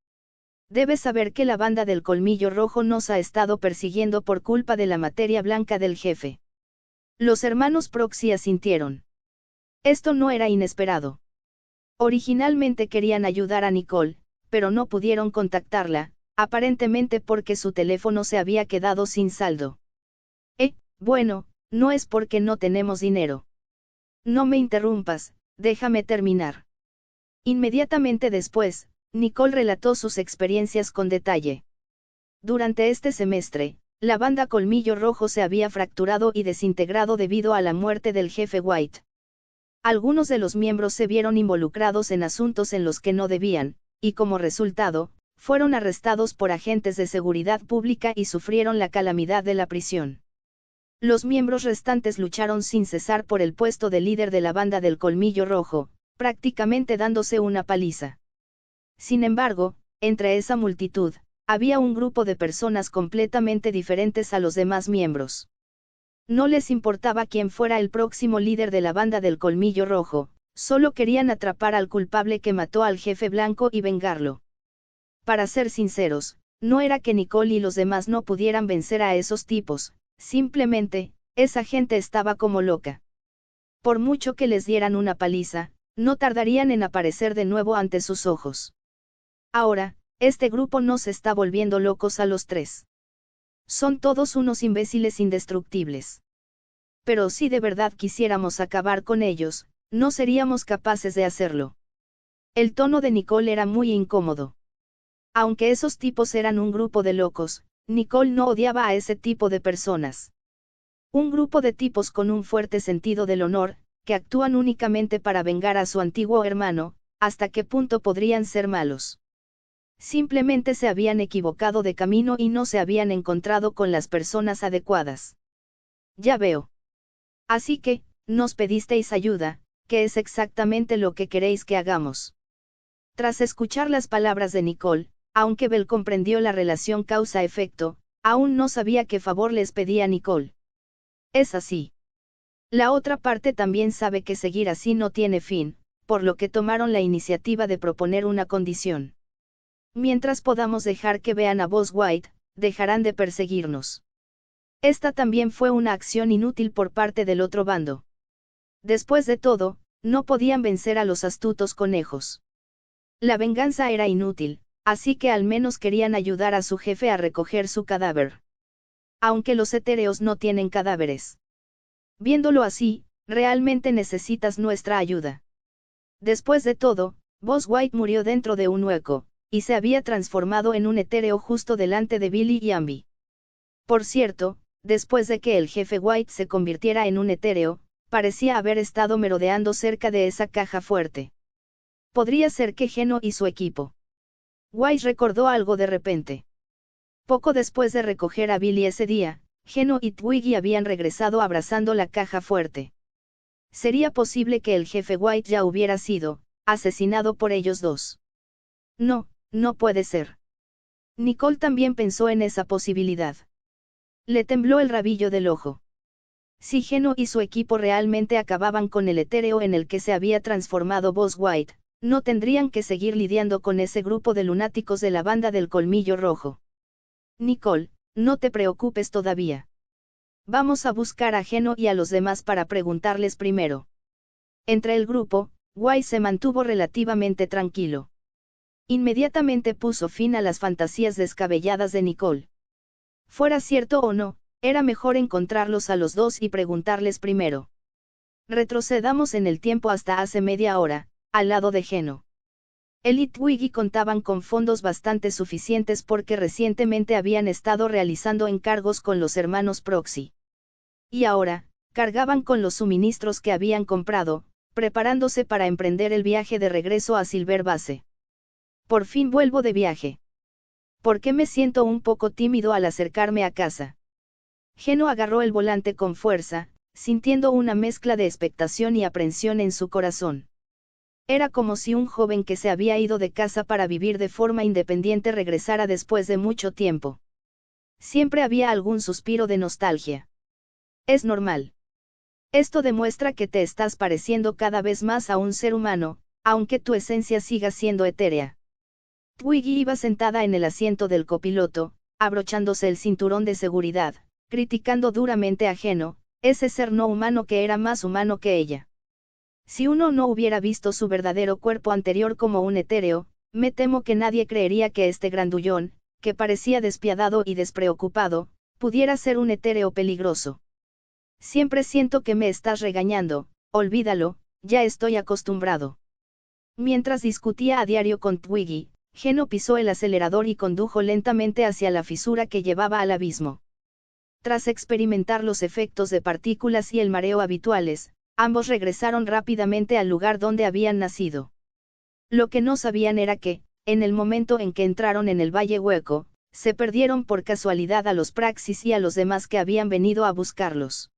Debes saber que la banda del Colmillo Rojo nos ha estado persiguiendo por culpa de la materia blanca del jefe. Los hermanos Proxy asintieron. Esto no era inesperado. Originalmente querían ayudar a Nicole, pero no pudieron contactarla, aparentemente porque su teléfono se había quedado sin saldo. Bueno, no es porque no tenemos dinero. No me interrumpas, déjame terminar. Inmediatamente después, Nicole relató sus experiencias con detalle. Durante este semestre, la banda Colmillo Rojo se había fracturado y desintegrado debido a la muerte del jefe White. Algunos de los miembros se vieron involucrados en asuntos en los que no debían, y como resultado, fueron arrestados por agentes de seguridad pública y sufrieron la calamidad de la prisión. Los miembros restantes lucharon sin cesar por el puesto de líder de la banda del Colmillo Rojo, prácticamente dándose una paliza. Sin embargo, entre esa multitud, había un grupo de personas completamente diferentes a los demás miembros. No les importaba quién fuera el próximo líder de la banda del Colmillo Rojo, solo querían atrapar al culpable que mató al jefe blanco y vengarlo. Para ser sinceros, no era que Nicole y los demás no pudieran vencer a esos tipos, simplemente, esa gente estaba como loca. Por mucho que les dieran una paliza, no tardarían en aparecer de nuevo ante sus ojos. Ahora, este grupo nos está volviendo locos a los tres. Son todos unos imbéciles indestructibles. Pero si de verdad quisiéramos acabar con ellos, no seríamos capaces de hacerlo. El tono de Nicole era muy incómodo. Aunque esos tipos eran un grupo de locos, Nicole no odiaba a ese tipo de personas. Un grupo de tipos con un fuerte sentido del honor, que actúan únicamente para vengar a su antiguo hermano, ¿hasta qué punto podrían ser malos? Simplemente se habían equivocado de camino y no se habían encontrado con las personas adecuadas. Ya veo. Así que, nos pedisteis ayuda, ¿qué es exactamente lo que queréis que hagamos? Tras escuchar las palabras de Nicole, aunque Bell comprendió la relación causa-efecto, aún no sabía qué favor les pedía Nicole. Es así. La otra parte también sabe que seguir así no tiene fin, por lo que tomaron la iniciativa de proponer una condición. Mientras podamos dejar que vean a Boss White, dejarán de perseguirnos. Esta también fue una acción inútil por parte del otro bando. Después de todo, no podían vencer a los astutos conejos. La venganza era inútil, así que al menos querían ayudar a su jefe a recoger su cadáver. Aunque los etéreos no tienen cadáveres. Viéndolo así, realmente necesitas nuestra ayuda. Después de todo, Boss White murió dentro de un hueco, y se había transformado en un etéreo justo delante de Billy y Ambi. Por cierto, después de que el jefe White se convirtiera en un etéreo, parecía haber estado merodeando cerca de esa caja fuerte. Podría ser que Geno y su equipo. White recordó algo de repente. Poco después de recoger a Billy ese día, Geno y Twiggy habían regresado abrazando la caja fuerte. ¿Sería posible que el jefe White ya hubiera sido asesinado por ellos dos? No, no puede ser. Nicole también pensó en esa posibilidad. Le tembló el rabillo del ojo. Si Geno y su equipo realmente acababan con el etéreo en el que se había transformado Boss White, no tendrían que seguir lidiando con ese grupo de lunáticos de la banda del colmillo rojo. Nicole, no te preocupes todavía. Vamos a buscar a Geno y a los demás para preguntarles primero. Entre el grupo, White se mantuvo relativamente tranquilo. Inmediatamente puso fin a las fantasías descabelladas de Nicole. Fuera cierto o no, era mejor encontrarlos a los dos y preguntarles primero. Retrocedamos en el tiempo hasta hace media hora, al lado de Geno. Él y Twiggy contaban con fondos bastante suficientes porque recientemente habían estado realizando encargos con los hermanos Proxy. Y ahora, cargaban con los suministros que habían comprado, preparándose para emprender el viaje de regreso a Silver Base. Por fin vuelvo de viaje. ¿Por qué me siento un poco tímido al acercarme a casa? Geno agarró el volante con fuerza, sintiendo una mezcla de expectación y aprensión en su corazón. Era como si un joven que se había ido de casa para vivir de forma independiente regresara después de mucho tiempo. Siempre había algún suspiro de nostalgia. Es normal. Esto demuestra que te estás pareciendo cada vez más a un ser humano, aunque tu esencia siga siendo etérea. Twiggy iba sentada en el asiento del copiloto, abrochándose el cinturón de seguridad, criticando duramente a Geno, ese ser no humano que era más humano que ella. Si uno no hubiera visto su verdadero cuerpo anterior como un etéreo, me temo que nadie creería que este grandullón, que parecía despiadado y despreocupado, pudiera ser un etéreo peligroso. Siempre siento que me estás regañando, olvídalo, ya estoy acostumbrado. Mientras discutía a diario con Twiggy, Geno pisó el acelerador y condujo lentamente hacia la fisura que llevaba al abismo. Tras experimentar los efectos de partículas y el mareo habituales, ambos regresaron rápidamente al lugar donde habían nacido. Lo que no sabían era que, en el momento en que entraron en el Valle Hueco, se perdieron por casualidad a los Praxis y a los demás que habían venido a buscarlos.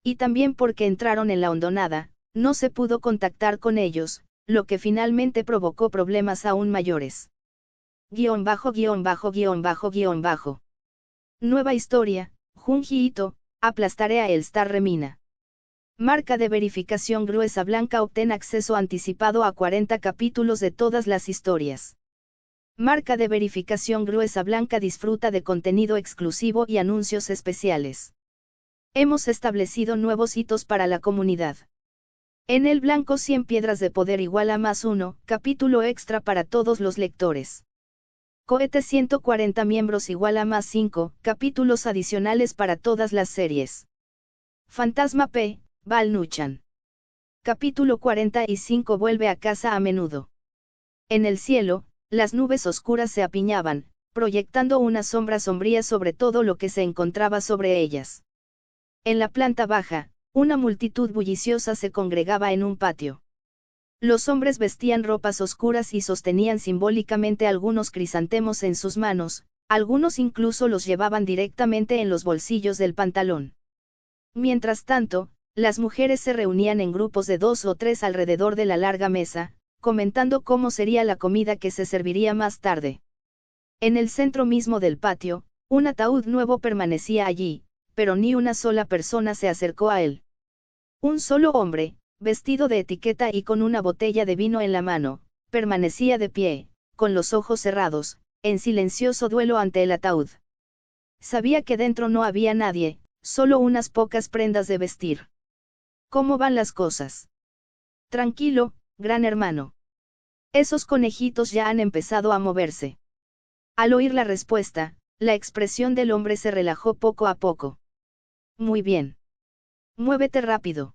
Y también porque entraron en la hondonada, no se pudo contactar con ellos, lo que finalmente provocó problemas aún mayores. _______. Nueva historia, Junji Ito, aplastaré a Elstar Remina. Marca de verificación gruesa blanca. Obtén acceso anticipado a 40 capítulos de todas las historias. Marca de verificación gruesa blanca. Disfruta de contenido exclusivo y anuncios especiales. Hemos establecido nuevos hitos para la comunidad. En el blanco 100 piedras de poder igual a +1, capítulo extra para todos los lectores. Cohete 140 miembros igual a +5, capítulos adicionales para todas las series. Fantasma P, Val Nuchan. Capítulo 45 vuelve a casa a menudo. En el cielo, las nubes oscuras se apiñaban, proyectando una sombra sombría sobre todo lo que se encontraba sobre ellas. En la planta baja, una multitud bulliciosa se congregaba en un patio. Los hombres vestían ropas oscuras y sostenían simbólicamente algunos crisantemos en sus manos, algunos incluso los llevaban directamente en los bolsillos del pantalón. Mientras tanto, las mujeres se reunían en grupos de 2 o 3 alrededor de la larga mesa, comentando cómo sería la comida que se serviría más tarde. En el centro mismo del patio, un ataúd nuevo permanecía allí, pero ni una sola persona se acercó a él. Un solo hombre, vestido de etiqueta y con una botella de vino en la mano, permanecía de pie, con los ojos cerrados, en silencioso duelo ante el ataúd. Sabía que dentro no había nadie, solo unas pocas prendas de vestir. ¿Cómo van las cosas? Tranquilo, gran hermano. Esos conejitos ya han empezado a moverse. Al oír la respuesta, la expresión del hombre se relajó poco a poco. Muy bien. Muévete rápido.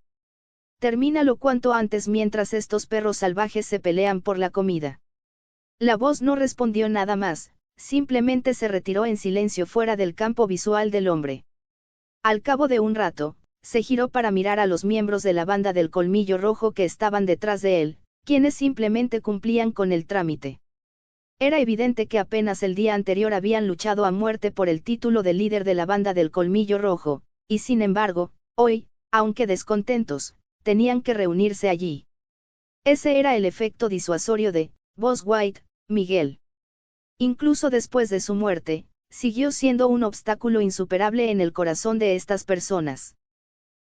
Termínalo cuanto antes mientras estos perros salvajes se pelean por la comida. La voz no respondió nada más, simplemente se retiró en silencio fuera del campo visual del hombre. Al cabo de un rato, se giró para mirar a los miembros de la banda del Colmillo Rojo que estaban detrás de él, quienes simplemente cumplían con el trámite. Era evidente que apenas el día anterior habían luchado a muerte por el título de líder de la banda del Colmillo Rojo, y sin embargo, hoy, aunque descontentos, tenían que reunirse allí. Ese era el efecto disuasorio de Boss White, Miguel. Incluso después de su muerte, siguió siendo un obstáculo insuperable en el corazón de estas personas.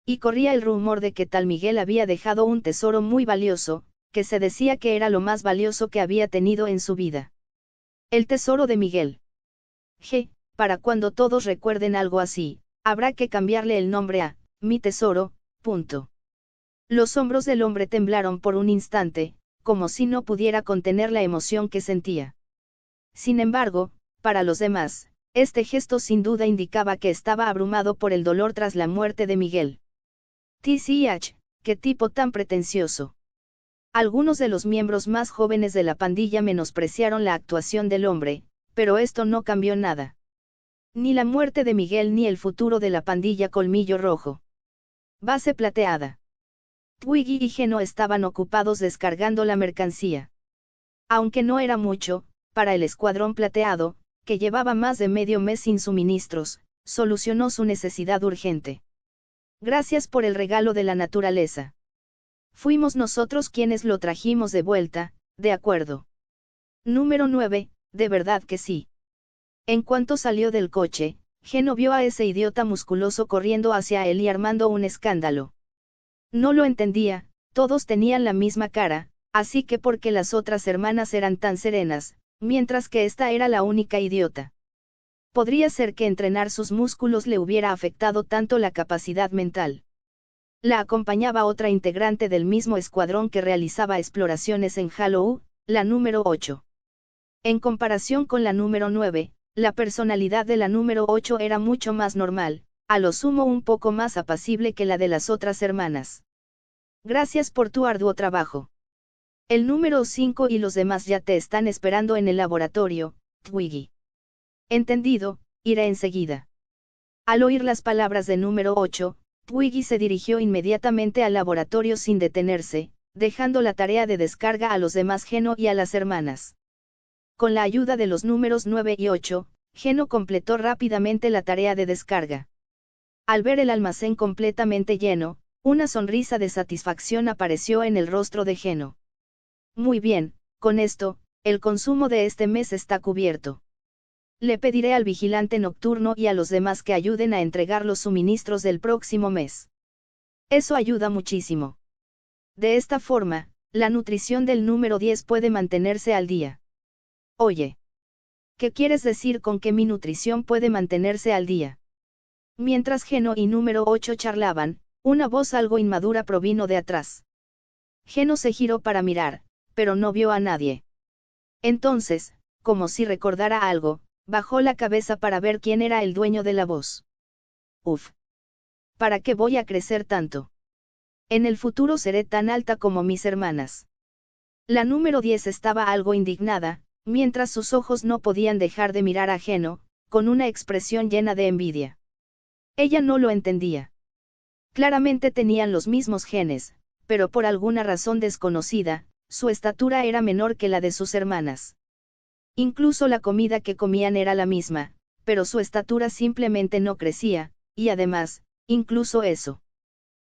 Y corría el rumor de que tal Miguel había dejado un tesoro muy valioso, que se decía que era lo más valioso que había tenido en su vida. El tesoro de Miguel. Para cuando todos recuerden algo así, habrá que cambiarle el nombre a mi tesoro, punto. Los hombros del hombre temblaron por un instante, como si no pudiera contener la emoción que sentía. Sin embargo, para los demás, este gesto sin duda indicaba que estaba abrumado por el dolor tras la muerte de Miguel. TCH, qué tipo tan pretencioso. Algunos de los miembros más jóvenes de la pandilla menospreciaron la actuación del hombre, pero esto no cambió nada. Ni la muerte de Miguel ni el futuro de la pandilla Colmillo Rojo. Base plateada. Twiggy y Geno estaban ocupados descargando la mercancía. Aunque no era mucho, para el escuadrón plateado, que llevaba más de medio mes sin suministros, solucionó su necesidad urgente. Gracias por el regalo de la naturaleza. Fuimos nosotros quienes lo trajimos de vuelta, de acuerdo. Número 9, de verdad que sí. En cuanto salió del coche, Geno vio a ese idiota musculoso corriendo hacia él y armando un escándalo. No lo entendía, todos tenían la misma cara, así que ¿por qué las otras hermanas eran tan serenas, mientras que esta era la única idiota? Podría ser que entrenar sus músculos le hubiera afectado tanto la capacidad mental. La acompañaba otra integrante del mismo escuadrón que realizaba exploraciones en Halloween, la número 8. En comparación con la número 9, la personalidad de la número 8 era mucho más normal, a lo sumo un poco más apacible que la de las otras hermanas. Gracias por tu arduo trabajo. El número 5 y los demás ya te están esperando en el laboratorio, Twiggy. Entendido, iré enseguida. Al oír las palabras de número 8, Twiggy se dirigió inmediatamente al laboratorio sin detenerse, dejando la tarea de descarga a los demás Geno y a las hermanas. Con la ayuda de los números 9 y 8, Geno completó rápidamente la tarea de descarga. Al ver el almacén completamente lleno, una sonrisa de satisfacción apareció en el rostro de Geno. Muy bien, con esto, el consumo de este mes está cubierto. Le pediré al vigilante nocturno y a los demás que ayuden a entregar los suministros del próximo mes. Eso ayuda muchísimo. De esta forma, la nutrición del número 10 puede mantenerse al día. Oye. ¿Qué quieres decir con que mi nutrición puede mantenerse al día? Mientras Geno y número 8 charlaban, una voz algo inmadura provino de atrás. Geno se giró para mirar, pero no vio a nadie. Entonces, como si recordara algo, bajó la cabeza para ver quién era el dueño de la voz. Uf. ¿Para qué voy a crecer tanto? En el futuro seré tan alta como mis hermanas. La número 10 estaba algo indignada, mientras sus ojos no podían dejar de mirar a Geno, con una expresión llena de envidia. Ella no lo entendía. Claramente tenían los mismos genes, pero por alguna razón desconocida, su estatura era menor que la de sus hermanas. Incluso la comida que comían era la misma, pero su estatura simplemente no crecía, y además, incluso eso.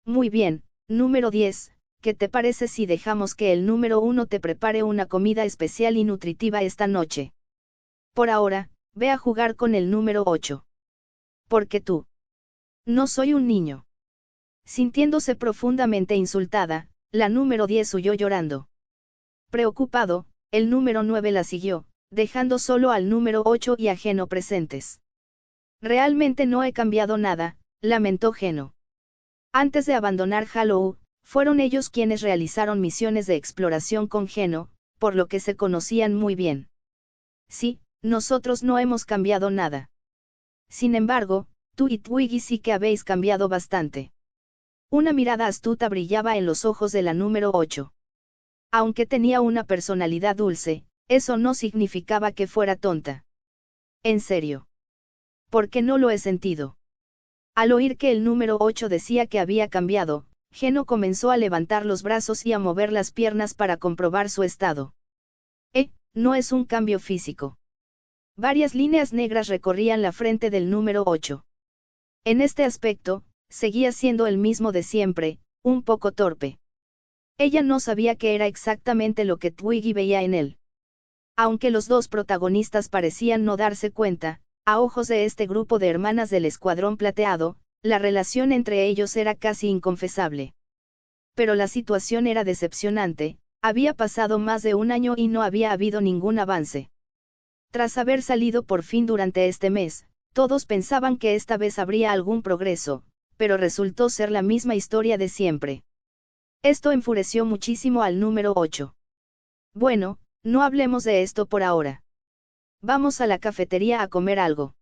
Muy bien, número 10. ¿Qué te parece si dejamos que el número 1 te prepare una comida especial y nutritiva esta noche? Por ahora, ve a jugar con el número 8. Porque tú. No soy un niño. Sintiéndose profundamente insultada, la número 10 huyó llorando. Preocupado, el número 9 la siguió, dejando solo al número 8 y a Geno presentes. Realmente no he cambiado nada, lamentó Geno. Antes de abandonar Halloween, fueron ellos quienes realizaron misiones de exploración con Geno, por lo que se conocían muy bien. Sí, nosotros no hemos cambiado nada. Sin embargo, tú y Twiggy sí que habéis cambiado bastante. Una mirada astuta brillaba en los ojos de la número 8. Aunque tenía una personalidad dulce, eso no significaba que fuera tonta. En serio. ¿Por qué no lo he sentido? Al oír que el número 8 decía que había cambiado, Geno comenzó a levantar los brazos y a mover las piernas para comprobar su estado. No es un cambio físico. Varias líneas negras recorrían la frente del número 8. En este aspecto, seguía siendo el mismo de siempre, un poco torpe. Ella no sabía qué era exactamente lo que Twiggy veía en él. Aunque los dos protagonistas parecían no darse cuenta, a ojos de este grupo de hermanas del Escuadrón Plateado, la relación entre ellos era casi inconfesable. Pero la situación era decepcionante, había pasado más de un año y no había habido ningún avance. Tras haber salido por fin durante este mes, todos pensaban que esta vez habría algún progreso, pero resultó ser la misma historia de siempre. Esto enfureció muchísimo al número 8. Bueno, no hablemos de esto por ahora. Vamos a la cafetería a comer algo.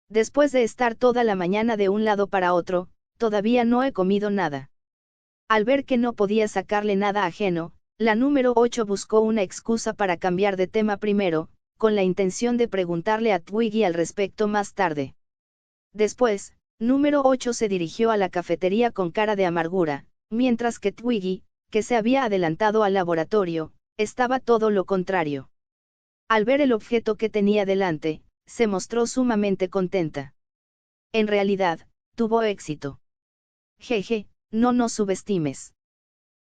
Después de estar toda la mañana de un lado para otro, todavía no he comido nada. Al ver que no podía sacarle nada ajeno, la número 8 buscó una excusa para cambiar de tema primero, con la intención de preguntarle a Twiggy al respecto más tarde. Después, número 8 se dirigió a la cafetería con cara de amargura, mientras que Twiggy, que se había adelantado al laboratorio, estaba todo lo contrario. Al ver el objeto que tenía delante, se mostró sumamente contenta. En realidad, tuvo éxito. Jeje, no nos subestimes.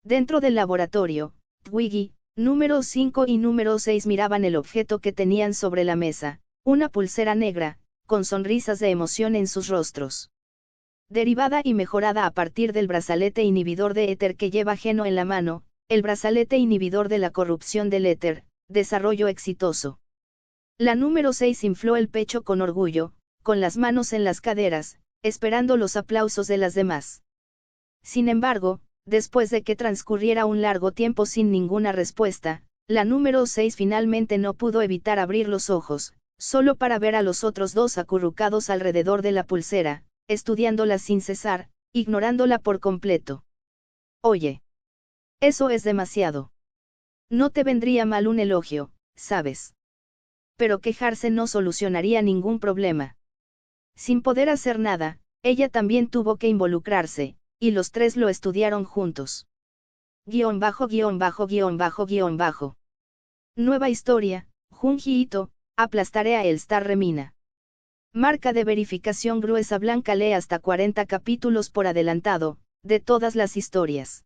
Dentro del laboratorio, Twiggy, número 5 y número 6 miraban el objeto que tenían sobre la mesa, una pulsera negra, con sonrisas de emoción en sus rostros. Derivada y mejorada a partir del brazalete inhibidor de éter que lleva Geno en la mano, el brazalete inhibidor de la corrupción del éter, desarrollo exitoso. La número 6 infló el pecho con orgullo, con las manos en las caderas, esperando los aplausos de las demás. Sin embargo, después de que transcurriera un largo tiempo sin ninguna respuesta, la número 6 finalmente no pudo evitar abrir los ojos, solo para ver a los otros dos acurrucados alrededor de la pulsera, estudiándola sin cesar, ignorándola por completo. Oye. Eso es demasiado. No te vendría mal un elogio, ¿sabes? Pero quejarse no solucionaría ningún problema. Sin poder hacer nada, ella también tuvo que involucrarse, y los tres lo estudiaron juntos. _________. Nueva historia, Junji Ito, aplastaré a Elstar Remina. Marca de verificación gruesa blanca. Lee hasta 40 capítulos por adelantado, de todas las historias.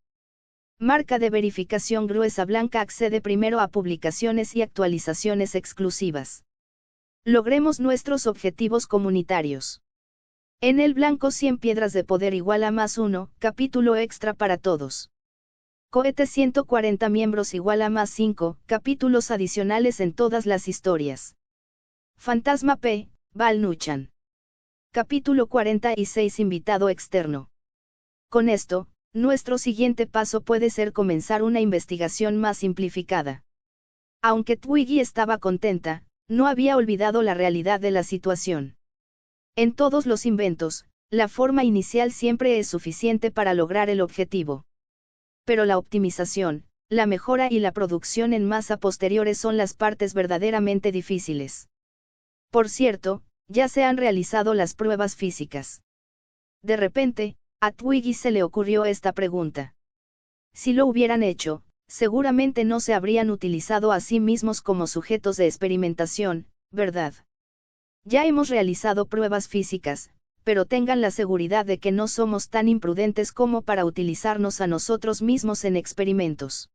Marca de verificación gruesa blanca accede primero a publicaciones y actualizaciones exclusivas. Logremos nuestros objetivos comunitarios. En el blanco 100 piedras de poder igual a +1, capítulo extra para todos. Cohete 140 miembros igual a +5, capítulos adicionales en todas las historias. Fantasma P, Val Nuchan. Capítulo 46 invitado externo. Con esto, nuestro siguiente paso puede ser comenzar una investigación más simplificada. Aunque Twiggy estaba contenta, no había olvidado la realidad de la situación. En todos los inventos, la forma inicial siempre es suficiente para lograr el objetivo. Pero la optimización, la mejora y la producción en masa posteriores son las partes verdaderamente difíciles. Por cierto, ya se han realizado las pruebas físicas. De repente, a Twiggy se le ocurrió esta pregunta. Si lo hubieran hecho, seguramente no se habrían utilizado a sí mismos como sujetos de experimentación, ¿verdad? Ya hemos realizado pruebas físicas, pero tengan la seguridad de que no somos tan imprudentes como para utilizarnos a nosotros mismos en experimentos.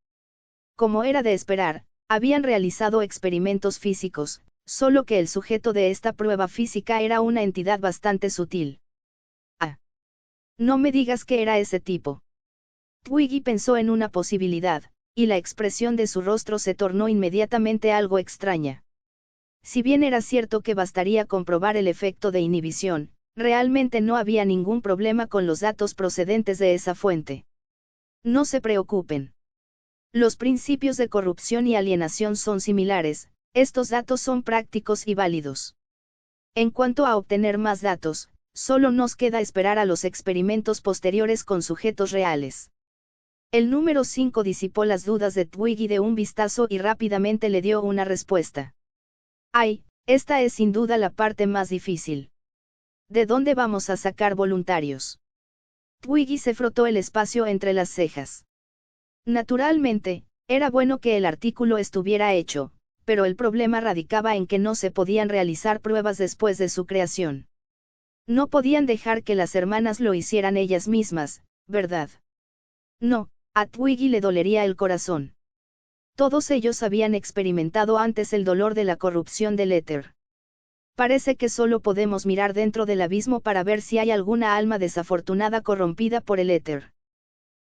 Como era de esperar, habían realizado experimentos físicos, solo que el sujeto de esta prueba física era una entidad bastante sutil. No me digas que era ese tipo. Twiggy pensó en una posibilidad, y la expresión de su rostro se tornó inmediatamente algo extraña. Si bien era cierto que bastaría comprobar el efecto de inhibición, realmente no había ningún problema con los datos procedentes de esa fuente. No se preocupen. Los principios de corrupción y alienación son similares, estos datos son prácticos y válidos. En cuanto a obtener más datos, solo nos queda esperar a los experimentos posteriores con sujetos reales. El número 5 disipó las dudas de Twiggy de un vistazo y rápidamente le dio una respuesta. Ay, esta es sin duda la parte más difícil. ¿De dónde vamos a sacar voluntarios? Twiggy se frotó el espacio entre las cejas. Naturalmente, era bueno que el artículo estuviera hecho, pero el problema radicaba en que no se podían realizar pruebas después de su creación. No podían dejar que las hermanas lo hicieran ellas mismas, ¿verdad? No, a Twiggy le dolería el corazón. Todos ellos habían experimentado antes el dolor de la corrupción del éter. Parece que solo podemos mirar dentro del abismo para ver si hay alguna alma desafortunada corrompida por el éter.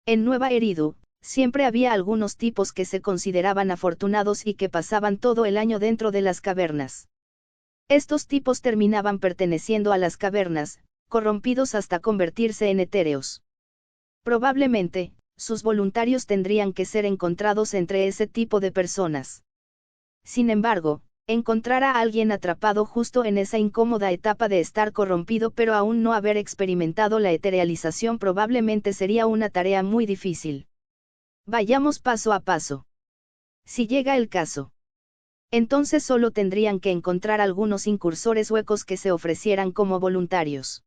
En Nueva Eridu, siempre había algunos tipos que se consideraban afortunados y que pasaban todo el año dentro de las cavernas. Estos tipos terminaban perteneciendo a las cavernas, corrompidos hasta convertirse en etéreos. Probablemente, sus voluntarios tendrían que ser encontrados entre ese tipo de personas. Sin embargo, encontrar a alguien atrapado justo en esa incómoda etapa de estar corrompido pero aún no haber experimentado la eterealización probablemente sería una tarea muy difícil. Vayamos paso a paso. Si llega el caso, entonces solo tendrían que encontrar algunos incursores huecos que se ofrecieran como voluntarios.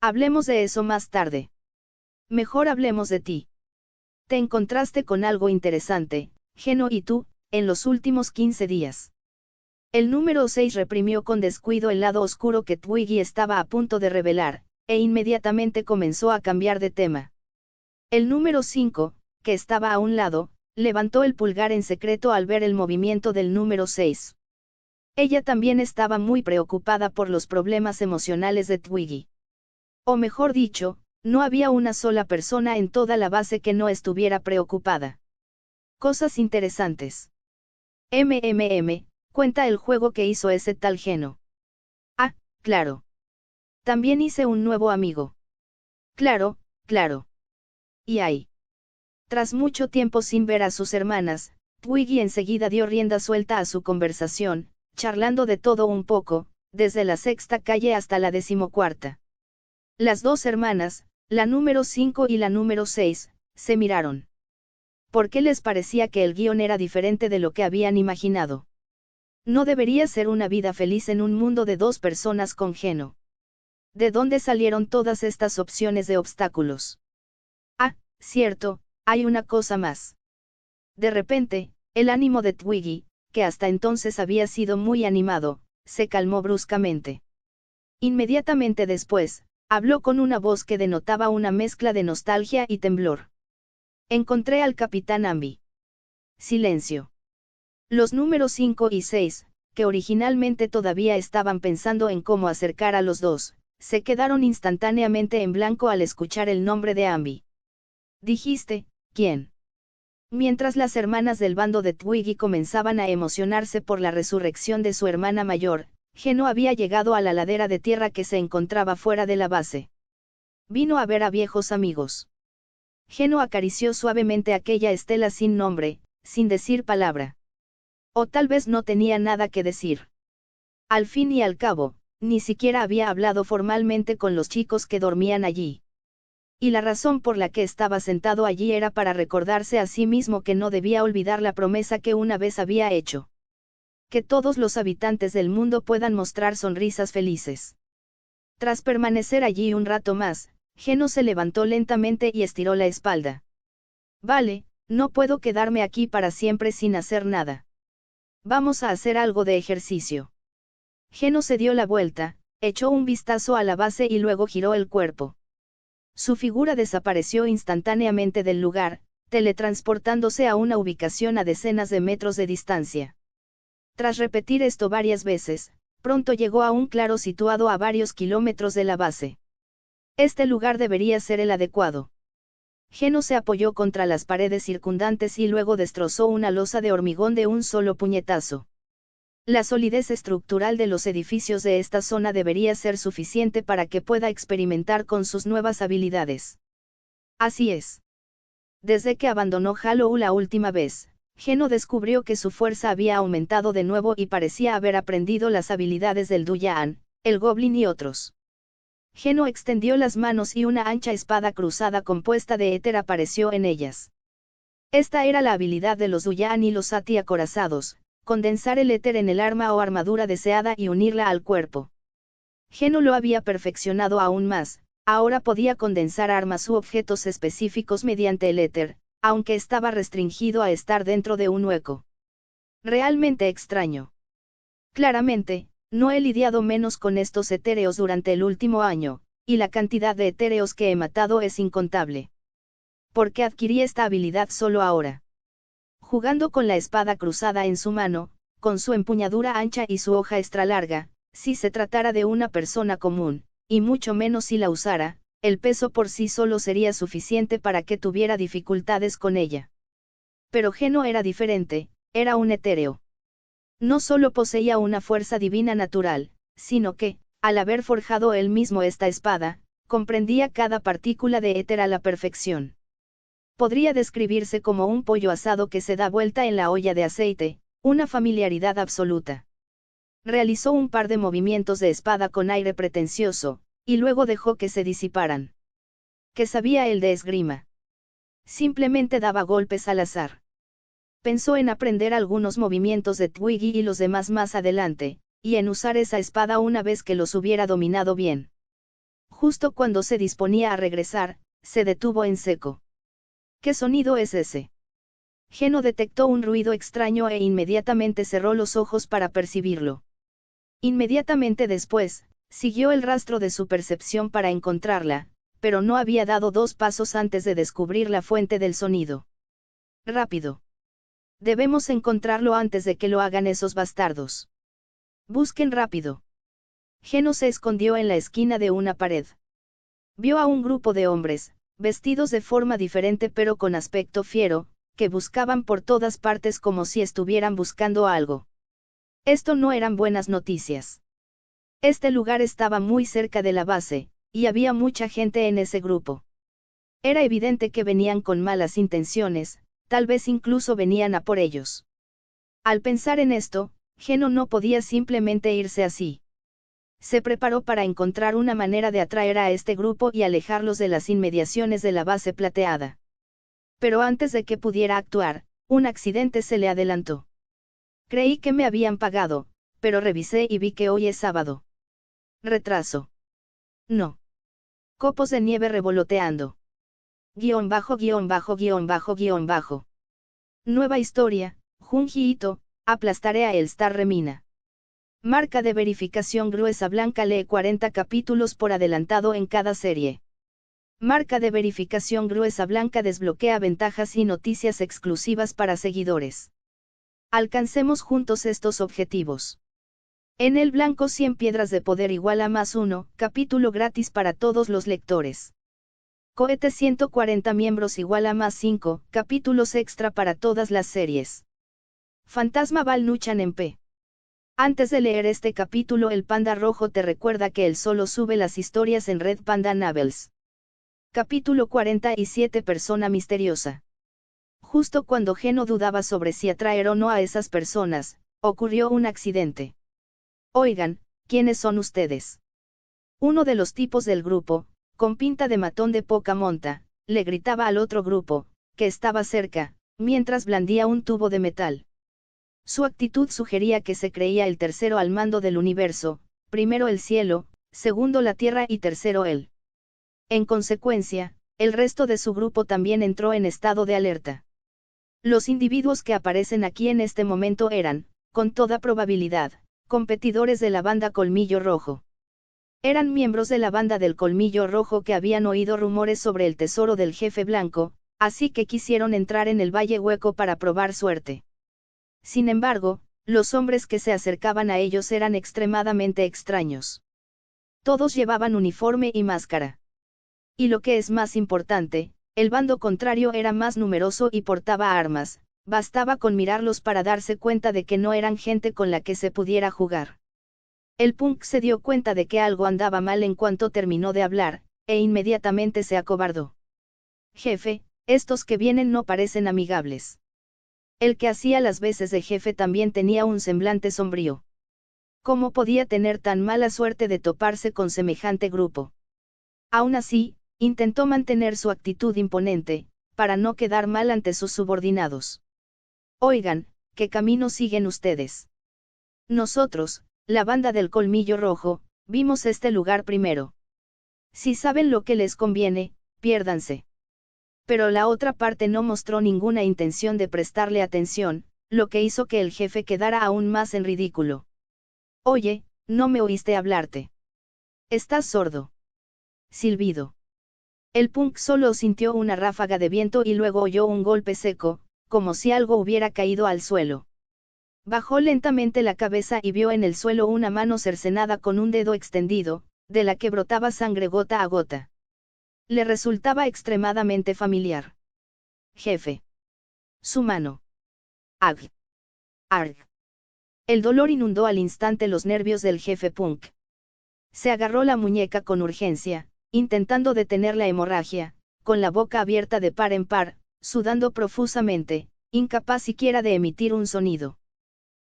Hablemos de eso más tarde. Mejor hablemos de ti. Te encontraste con algo interesante, Geno y tú, en los últimos 15 días. El número 6 reprimió con descuido el lado oscuro que Twiggy estaba a punto de revelar, e inmediatamente comenzó a cambiar de tema. El número 5, que estaba a un lado, levantó el pulgar en secreto al ver el movimiento del número 6. Ella también estaba muy preocupada por los problemas emocionales de Twiggy. O mejor dicho, no había una sola persona en toda la base que no estuviera preocupada. Cosas interesantes. Cuenta el juego que hizo ese tal Geno. Ah, claro. También hice un nuevo amigo. Claro, claro. Y ahí. Tras mucho tiempo sin ver a sus hermanas, Twiggy enseguida dio rienda suelta a su conversación, charlando de todo un poco, desde la sexta calle hasta la 14ª. Las dos hermanas, la número 5 y la número 6, se miraron. ¿Por qué les parecía que el guión era diferente de lo que habían imaginado? No debería ser una vida feliz en un mundo de dos personas con Geno. ¿De dónde salieron todas estas opciones de obstáculos? Ah, cierto, hay una cosa más. De repente, el ánimo de Twiggy, que hasta entonces había sido muy animado, se calmó bruscamente. Inmediatamente después, habló con una voz que denotaba una mezcla de nostalgia y temblor. Encontré al capitán Amby. Silencio. Los números 5 y 6, que originalmente todavía estaban pensando en cómo acercar a los dos, se quedaron instantáneamente en blanco al escuchar el nombre de Amby. Dijiste, ¿quién? Mientras las hermanas del bando de Twiggy comenzaban a emocionarse por la resurrección de su hermana mayor, Geno había llegado a la ladera de tierra que se encontraba fuera de la base. Vino a ver a viejos amigos. Geno acarició suavemente aquella estela sin nombre, sin decir palabra. O tal vez no tenía nada que decir. Al fin y al cabo, ni siquiera había hablado formalmente con los chicos que dormían allí. Y la razón por la que estaba sentado allí era para recordarse a sí mismo que no debía olvidar la promesa que una vez había hecho. Que todos los habitantes del mundo puedan mostrar sonrisas felices. Tras permanecer allí un rato más, Geno se levantó lentamente y estiró la espalda. Vale, no puedo quedarme aquí para siempre sin hacer nada. Vamos a hacer algo de ejercicio. Geno se dio la vuelta, echó un vistazo a la base y luego giró el cuerpo. Su figura desapareció instantáneamente del lugar, teletransportándose a una ubicación a decenas de metros de distancia. Tras repetir esto varias veces, pronto llegó a un claro situado a varios kilómetros de la base. Este lugar debería ser el adecuado. Geno se apoyó contra las paredes circundantes y luego destrozó una losa de hormigón de un solo puñetazo. La solidez estructural de los edificios de esta zona debería ser suficiente para que pueda experimentar con sus nuevas habilidades. Así es. Desde que abandonó Hollow la última vez, Geno descubrió que su fuerza había aumentado de nuevo y parecía haber aprendido las habilidades del Duyaan, el Goblin y otros. Geno extendió las manos y una ancha espada cruzada compuesta de éter apareció en ellas. Esta era la habilidad de los Duyaan y los Sati acorazados, condensar el éter en el arma o armadura deseada y unirla al cuerpo. Geno lo había perfeccionado aún más, ahora podía condensar armas u objetos específicos mediante el éter, aunque estaba restringido a estar dentro de un hueco. Realmente extraño. Claramente, no he lidiado menos con estos etéreos durante el último año, y la cantidad de etéreos que he matado es incontable. ¿Por qué adquirí esta habilidad solo ahora? Jugando con la espada cruzada en su mano, con su empuñadura ancha y su hoja extra larga, si se tratara de una persona común, y mucho menos si la usara, el peso por sí solo sería suficiente para que tuviera dificultades con ella. Pero Geno era diferente, era un etéreo. No solo poseía una fuerza divina natural, sino que, al haber forjado él mismo esta espada, comprendía cada partícula de éter a la perfección. Podría describirse como un pollo asado que se da vuelta en la olla de aceite, una familiaridad absoluta. Realizó un par de movimientos de espada con aire pretencioso, y luego dejó que se disiparan. ¿Qué sabía él de esgrima? Simplemente daba golpes al azar. Pensó en aprender algunos movimientos de Twiggy y los demás más adelante, y en usar esa espada una vez que los hubiera dominado bien. Justo cuando se disponía a regresar, se detuvo en seco. ¿Qué sonido es ese? Geno detectó un ruido extraño e inmediatamente cerró los ojos para percibirlo. Inmediatamente después, siguió el rastro de su percepción para encontrarla, pero no había dado 2 pasos antes de descubrir la fuente del sonido. Rápido. Debemos encontrarlo antes de que lo hagan esos bastardos. Busquen rápido. Geno se escondió en la esquina de una pared. Vio a un grupo de hombres, vestidos de forma diferente pero con aspecto fiero, que buscaban por todas partes como si estuvieran buscando algo. Esto no eran buenas noticias. Este lugar estaba muy cerca de la base, y había mucha gente en ese grupo. Era evidente que venían con malas intenciones, tal vez incluso venían a por ellos. Al pensar en esto, Geno no podía simplemente irse así. Se preparó para encontrar una manera de atraer a este grupo y alejarlos de las inmediaciones de la base plateada. Pero antes de que pudiera actuar, un accidente se le adelantó. Creí que me habían pagado, pero revisé y vi que hoy es sábado. Retraso. No. Copos de nieve revoloteando. __________. Nueva historia, Junji Ito, aplastaré a Elstar Remina. Marca de verificación gruesa blanca lee 40 capítulos por adelantado en cada serie. Marca de verificación gruesa blanca desbloquea ventajas y noticias exclusivas para seguidores. Alcancemos juntos estos objetivos. En el blanco 100 piedras de poder igual a +1, capítulo gratis para todos los lectores. Cohete 140 miembros igual a +5, capítulos extra para todas las series. Fantasma Val Nuchan en P. Antes de leer este capítulo el panda rojo te recuerda que él solo sube las historias en Red Panda Novels. Capítulo 47 Persona misteriosa. Justo cuando Geno dudaba sobre si atraer o no a esas personas, ocurrió un accidente. Oigan, ¿quiénes son ustedes? Uno de los tipos del grupo, con pinta de matón de poca monta, le gritaba al otro grupo, que estaba cerca, mientras blandía un tubo de metal. Su actitud sugería que se creía el tercero al mando del universo, primero el cielo, segundo la tierra y tercero él. En consecuencia, el resto de su grupo también entró en estado de alerta. Los individuos que aparecen aquí en este momento eran, con toda probabilidad, competidores de la banda Colmillo Rojo. Eran miembros de la banda del Colmillo Rojo que habían oído rumores sobre el tesoro del jefe blanco, así que quisieron entrar en el Valle Hueco para probar suerte. Sin embargo, los hombres que se acercaban a ellos eran extremadamente extraños. Todos llevaban uniforme y máscara. Y lo que es más importante, El bando contrario era más numeroso y portaba armas, bastaba con mirarlos para darse cuenta de que no eran gente con la que se pudiera jugar. El punk se dio cuenta de que algo andaba mal en cuanto terminó de hablar, e inmediatamente se acobardó. Jefe, estos que vienen no parecen amigables. El que hacía las veces de jefe también tenía un semblante sombrío. ¿Cómo podía tener tan mala suerte de toparse con semejante grupo? Aún así, intentó mantener su actitud imponente, para no quedar mal ante sus subordinados. Oigan, ¿qué camino siguen ustedes? Nosotros, la banda del Colmillo Rojo, vimos este lugar primero. Si saben lo que les conviene, piérdanse. Pero la otra parte no mostró ninguna intención de prestarle atención, lo que hizo que el jefe quedara aún más en ridículo. Oye, ¿no me oíste hablarte? ¿Estás sordo? Silbido. El punk solo sintió una ráfaga de viento y luego oyó un golpe seco, como si algo hubiera caído al suelo. Bajó lentamente la cabeza y vio en el suelo una mano cercenada con un dedo extendido, de la que brotaba sangre gota a gota. Le resultaba extremadamente familiar. Jefe. Su mano. Ag. Arg. El dolor inundó al instante los nervios del jefe punk. Se agarró la muñeca con urgencia, intentando detener la hemorragia, con la boca abierta de par en par, sudando profusamente, incapaz siquiera de emitir un sonido.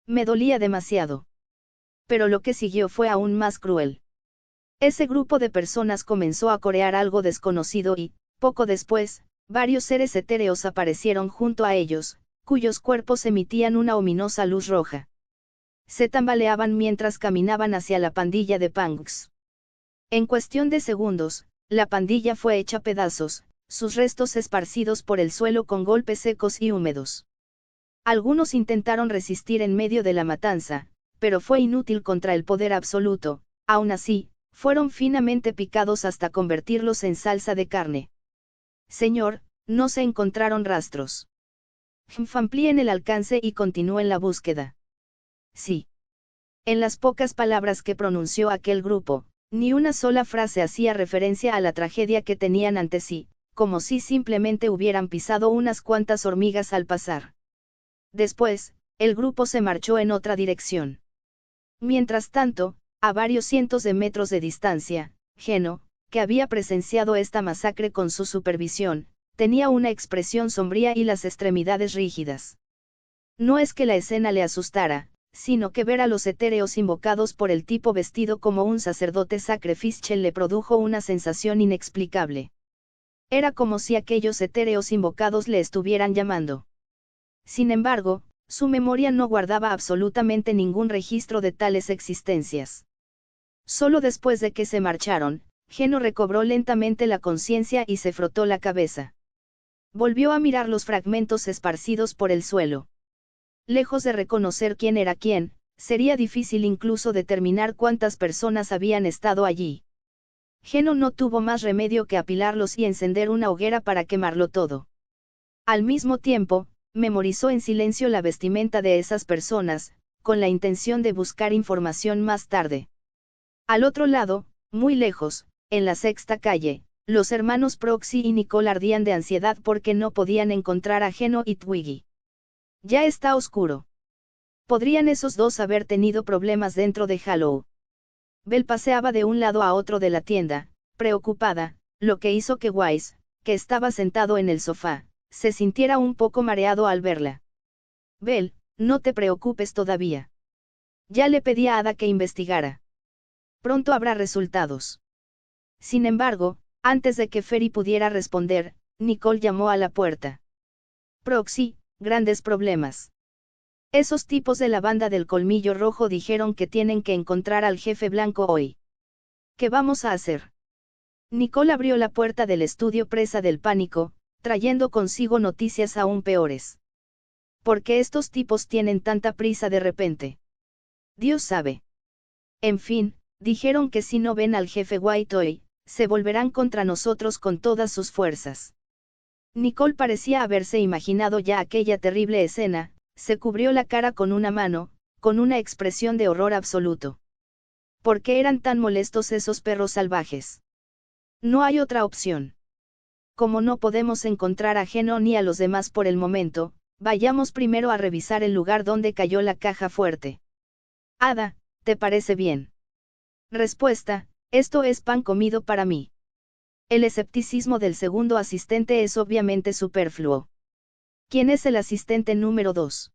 Me dolía demasiado. Pero lo que siguió fue aún más cruel. Ese grupo de personas comenzó a corear algo desconocido y, poco después, varios seres etéreos aparecieron junto a ellos, cuyos cuerpos emitían una ominosa luz roja. Se tambaleaban mientras caminaban hacia la pandilla de punks. En cuestión de segundos, la pandilla fue hecha pedazos, sus restos esparcidos por el suelo con golpes secos y húmedos. Algunos intentaron resistir en medio de la matanza, pero fue inútil contra el poder absoluto. Aún así, fueron finamente picados hasta convertirlos en salsa de carne. Señor, no se encontraron rastros. Amplíen el alcance y continúen la búsqueda. Sí. En las pocas palabras que pronunció aquel grupo, ni una sola frase hacía referencia a la tragedia que tenían ante sí, como si simplemente hubieran pisado unas cuantas hormigas al pasar. Después, el grupo se marchó en otra dirección. Mientras tanto, a varios cientos de metros de distancia, Geno, que había presenciado esta masacre con su supervisión, tenía una expresión sombría y las extremidades rígidas. No es que la escena le asustara, sino que ver a los etéreos invocados por el tipo vestido como un sacerdote sacrificial le produjo una sensación inexplicable. Era como si aquellos etéreos invocados le estuvieran llamando. Sin embargo, su memoria no guardaba absolutamente ningún registro de tales existencias. Solo después de que se marcharon, Geno recobró lentamente la conciencia y se frotó la cabeza. Volvió a mirar los fragmentos esparcidos por el suelo. Lejos de reconocer quién era quién, sería difícil incluso determinar cuántas personas habían estado allí. Geno no tuvo más remedio que apilarlos y encender una hoguera para quemarlo todo. Al mismo tiempo, memorizó en silencio la vestimenta de esas personas, con la intención de buscar información más tarde. Al otro lado, muy lejos, en la sexta calle, los hermanos Proxy y Nicole ardían de ansiedad porque no podían encontrar a Geno y Twiggy. Ya está oscuro. ¿Podrían esos dos haber tenido problemas dentro de Hollow? Belle paseaba de un lado a otro de la tienda, preocupada, lo que hizo que Wise, que estaba sentado en el sofá, se sintiera un poco mareado al verla. Belle, no te preocupes todavía. Ya le pedí a Ada que investigara. Pronto habrá resultados. Sin embargo, antes de que Ferry pudiera responder, Nicole llamó a la puerta. Proxy, grandes problemas. Esos tipos de la banda del Colmillo Rojo dijeron que tienen que encontrar al jefe blanco hoy. ¿Qué vamos a hacer? Nicole abrió la puerta del estudio presa del pánico, trayendo consigo noticias aún peores. ¿Por qué estos tipos tienen tanta prisa de repente? Dios sabe. En fin, dijeron que si no ven al jefe White hoy, se volverán contra nosotros con todas sus fuerzas. Nicole parecía haberse imaginado ya aquella terrible escena, se cubrió la cara con una mano, con una expresión de horror absoluto. ¿Por qué eran tan molestos esos perros salvajes? No hay otra opción. como no podemos encontrar a Geno ni a los demás por el momento, vayamos primero a revisar el lugar donde cayó la caja fuerte. Ada, ¿te parece bien? Respuesta: esto es pan comido para mí. El escepticismo del segundo asistente es obviamente superfluo. ¿Quién es el asistente número 2?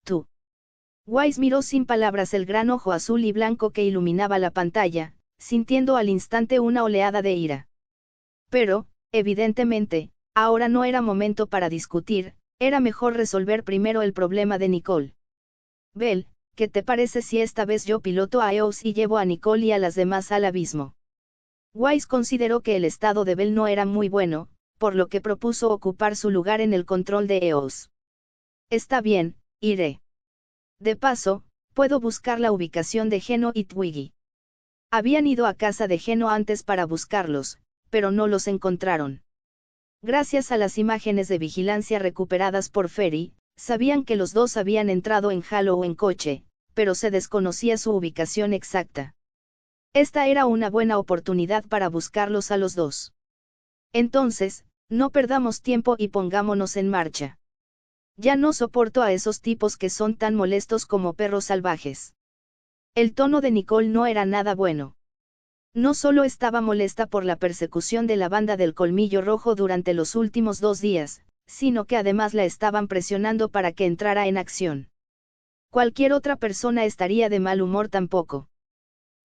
Tú. Wise miró sin palabras el gran ojo azul y blanco que iluminaba la pantalla, sintiendo al instante una oleada de ira. Pero, evidentemente, ahora no era momento para discutir, era mejor resolver primero el problema de Nicole. Bell, ¿qué te parece si esta vez yo piloto a EOS y llevo a Nicole y a las demás al abismo? Wise consideró que el estado de Bell no era muy bueno, por lo que propuso ocupar su lugar en el control de EOS. Está bien, iré. De paso, puedo buscar la ubicación de Geno y Twiggy. Habían ido a casa de Geno antes para buscarlos, pero no los encontraron. Gracias a las imágenes de vigilancia recuperadas por Ferry, sabían que los dos habían entrado en Hollow en coche, pero se desconocía su ubicación exacta. Esta era una buena oportunidad para buscarlos a los dos. Entonces, no perdamos tiempo y pongámonos en marcha. Ya no soporto a esos tipos que son tan molestos como perros salvajes. El tono de Nicole no era nada bueno. No solo estaba molesta por la persecución de la banda del Colmillo Rojo durante los últimos 2 días, sino que además la estaban presionando para que entrara en acción. Cualquier otra persona estaría de mal humor tampoco.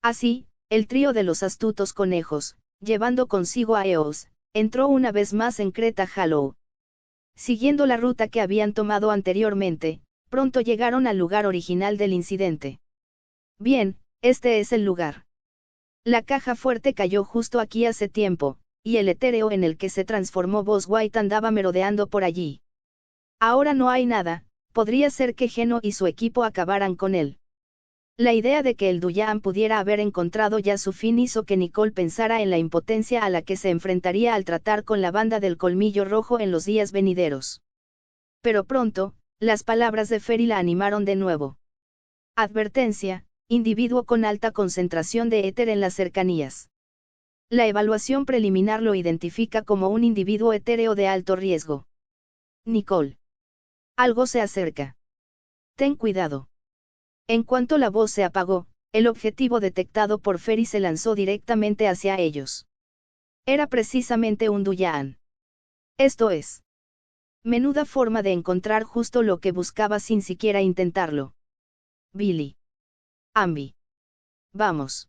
Así, el trío de los astutos conejos, llevando consigo a EOS, entró una vez más en Creta Hollow. Siguiendo la ruta que habían tomado anteriormente, pronto llegaron al lugar original del incidente. Bien, este es el lugar. La caja fuerte cayó justo aquí hace tiempo, y el etéreo en el que se transformó Boss White andaba merodeando por allí. Ahora no hay nada, podría ser que Geno y su equipo acabaran con él. La idea de que el Duyan pudiera haber encontrado ya su fin hizo que Nicole pensara en la impotencia a la que se enfrentaría al tratar con la banda del Colmillo Rojo en los días venideros. Pero pronto, las palabras de Ferry la animaron de nuevo. Advertencia: individuo con alta concentración de éter en las cercanías. La evaluación preliminar lo identifica como un individuo etéreo de alto riesgo. Nicole. Algo se acerca. Ten cuidado. En cuanto la voz se apagó, el objetivo detectado por Ferry se lanzó directamente hacia ellos. Era precisamente un Duyan. Esto es. Menuda forma de encontrar justo lo que buscaba sin siquiera intentarlo. Billy. Ambi. Vamos.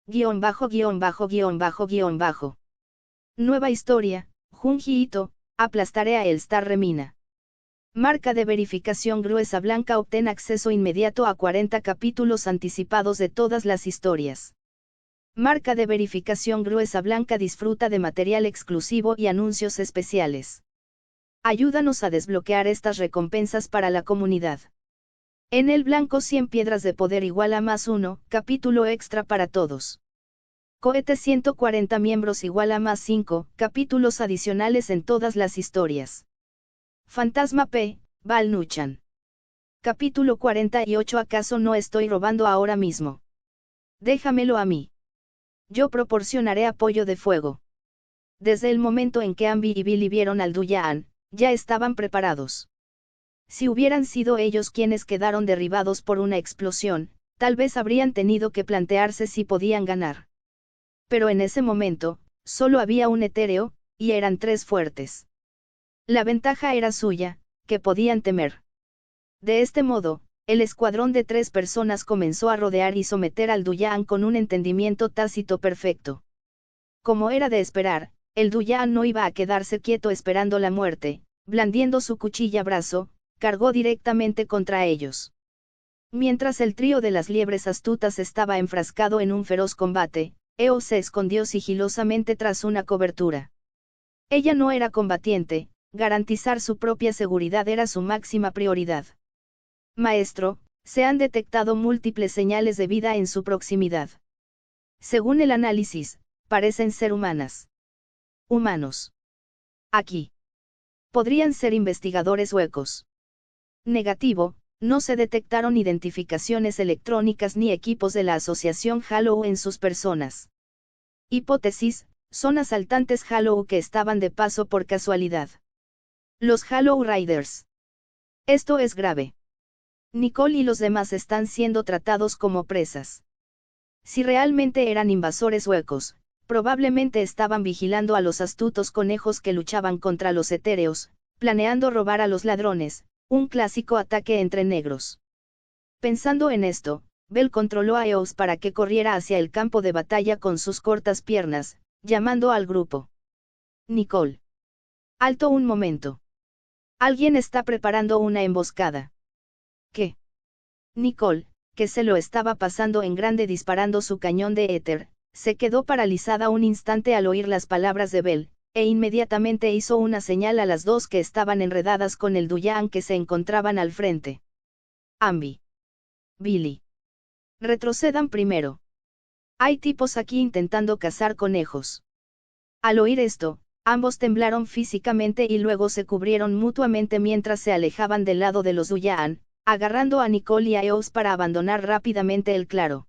_________. Nueva historia, Junji Ito, aplastaré a Elstar Remina. Marca de verificación gruesa blanca. Obtén acceso inmediato a 40 capítulos anticipados de todas las historias. Marca de verificación gruesa blanca. Disfruta de material exclusivo y anuncios especiales. Ayúdanos a desbloquear estas recompensas para la comunidad. En el blanco 100 piedras de poder igual a +1, capítulo extra para todos. Cohete 140 miembros igual a +5, capítulos adicionales en todas las historias. Fantasma P, Val Nuchan. Capítulo 48. ¿Acaso no estoy robando ahora mismo? Déjamelo a mí. Yo proporcionaré apoyo de fuego. Desde el momento en que Ambi y Billy vieron al Duyan, ya estaban preparados. Si hubieran sido ellos quienes quedaron derribados por una explosión, tal vez habrían tenido que plantearse si podían ganar. Pero en ese momento, solo había un etéreo, y eran 3 fuertes. La ventaja era suya, que podían temer. De este modo, el escuadrón de 3 personas comenzó a rodear y someter al Duyan con un entendimiento tácito perfecto. Como era de esperar, el Duyan no iba a quedarse quieto esperando la muerte, blandiendo su cuchilla brazo, cargó directamente contra ellos. Mientras el trío de las liebres astutas estaba enfrascado en un feroz combate, EOS se escondió sigilosamente tras una cobertura. Ella no era combatiente, garantizar su propia seguridad era su máxima prioridad. Maestro, se han detectado múltiples señales de vida en su proximidad. Según el análisis, parecen ser humanas. Humanos. Aquí. Podrían ser investigadores huecos. Negativo, no se detectaron identificaciones electrónicas ni equipos de la asociación Hollow en sus personas. Hipótesis, son asaltantes Hollow que estaban de paso por casualidad. Los Hollow Riders. Esto es grave. Nicole y los demás están siendo tratados como presas. Si realmente eran invasores huecos, probablemente estaban vigilando a los astutos conejos que luchaban contra los etéreos, planeando robar a los ladrones, un clásico ataque entre negros. Pensando en esto, Bell controló a Eos para que corriera hacia el campo de batalla con sus cortas piernas, llamando al grupo. Nicole. Alto un momento. Alguien está preparando una emboscada. ¿Qué? Nicole, que se lo estaba pasando en grande disparando su cañón de éter, se quedó paralizada un instante al oír las palabras de Bell, e inmediatamente hizo una señal a las dos que estaban enredadas con el Duyan que se encontraban al frente. Ambi. Billy. Retrocedan primero. Hay tipos aquí intentando cazar conejos. Al oír esto, ambos temblaron físicamente y luego se cubrieron mutuamente mientras se alejaban del lado de los Duyan, agarrando a Nicole y a Eos para abandonar rápidamente el claro.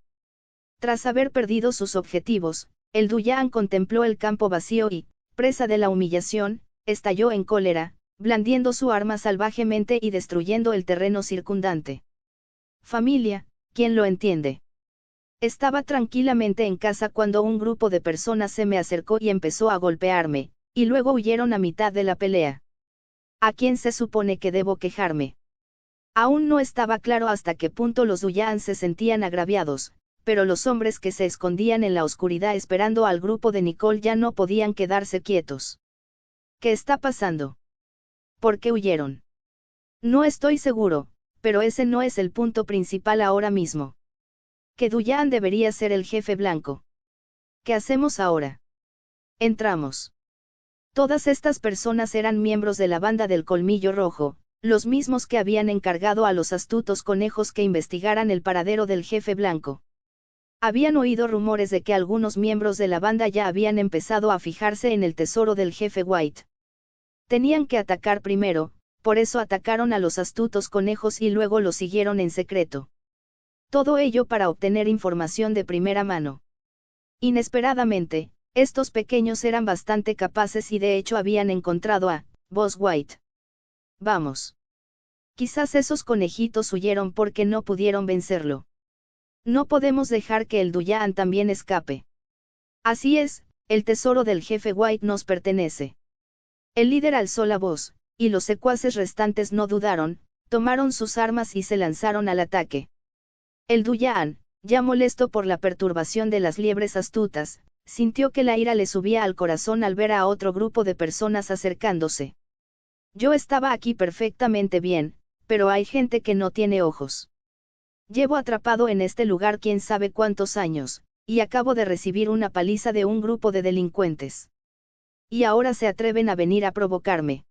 Tras haber perdido sus objetivos, el Duyan contempló el campo vacío y, presa de la humillación, estalló en cólera, blandiendo su arma salvajemente y destruyendo el terreno circundante. Familia, ¿quién lo entiende? Estaba tranquilamente en casa cuando un grupo de personas se me acercó y empezó a golpearme, y luego huyeron a mitad de la pelea. ¿A quién se supone que debo quejarme? Aún no estaba claro hasta qué punto los Duyan se sentían agraviados, pero los hombres que se escondían en la oscuridad esperando al grupo de Nicole ya no podían quedarse quietos. ¿Qué está pasando? ¿Por qué huyeron? No estoy seguro, pero ese no es el punto principal ahora mismo. Que Duyan debería ser el jefe blanco. ¿Qué hacemos ahora? Entramos. Todas estas personas eran miembros de la banda del Colmillo Rojo, los mismos que habían encargado a los astutos conejos que investigaran el paradero del jefe blanco. Habían oído rumores de que algunos miembros de la banda ya habían empezado a fijarse en el tesoro del jefe White. Tenían que atacar primero, por eso atacaron a los astutos conejos y luego los siguieron en secreto. Todo ello para obtener información de primera mano. Inesperadamente, estos pequeños eran bastante capaces y de hecho habían encontrado a Boss White. Vamos. Quizás esos conejitos huyeron porque no pudieron vencerlo. No podemos dejar que el Duyan también escape. Así es, el tesoro del jefe White nos pertenece. El líder alzó la voz, y los secuaces restantes no dudaron, tomaron sus armas y se lanzaron al ataque. El Duyan, ya molesto por la perturbación de las liebres astutas, sintió que la ira le subía al corazón al ver a otro grupo de personas acercándose. Yo estaba aquí perfectamente bien, pero hay gente que no tiene ojos. Llevo atrapado en este lugar quién sabe cuántos años, y acabo de recibir una paliza de un grupo de delincuentes. Y ahora se atreven a venir a provocarme.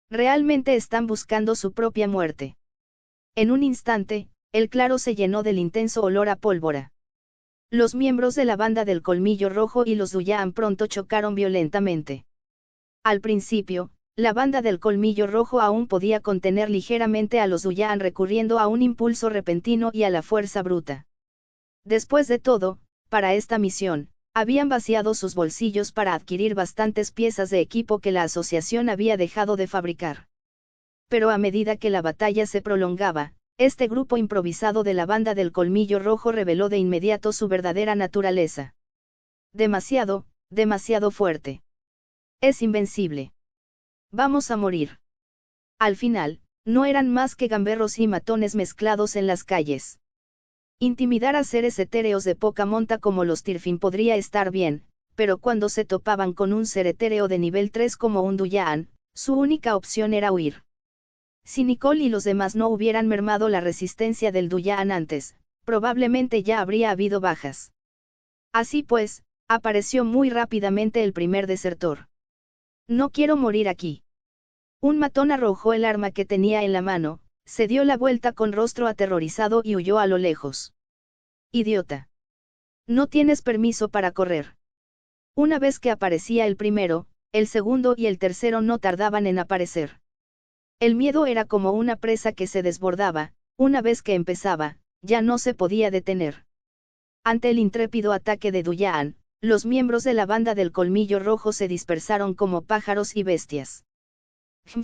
Realmente están buscando su propia muerte. En un instante, el claro se llenó del intenso olor a pólvora. Los miembros de la banda del Colmillo Rojo y los Duyan pronto chocaron violentamente. Al principio, la banda del Colmillo Rojo aún podía contener ligeramente a los Duyan recurriendo a un impulso repentino y a la fuerza bruta. Después de todo, para esta misión, habían vaciado sus bolsillos para adquirir bastantes piezas de equipo que la asociación había dejado de fabricar. Pero a medida que la batalla se prolongaba, este grupo improvisado de la banda del Colmillo Rojo reveló de inmediato su verdadera naturaleza. Demasiado fuerte. Es invencible. Vamos a morir. Al final, no eran más que gamberros y matones mezclados en las calles. Intimidar a seres etéreos de poca monta como los Tirfin podría estar bien, pero cuando se topaban con un ser etéreo de nivel 3 como un Duyan, su única opción era huir. Si Nicole y los demás no hubieran mermado la resistencia del Duyan antes, probablemente ya habría habido bajas. Así pues, apareció muy rápidamente el primer desertor. No quiero morir aquí. Un matón arrojó el arma que tenía en la mano, se dio la vuelta con rostro aterrorizado y huyó a lo lejos. Idiota. No tienes permiso para correr. Una vez que aparecía el primero, el segundo y el tercero no tardaban en aparecer. El miedo era como una presa que se desbordaba, una vez que empezaba, ya no se podía detener. Ante el intrépido ataque de Duyan, los miembros de la banda del Colmillo Rojo se dispersaron como pájaros y bestias.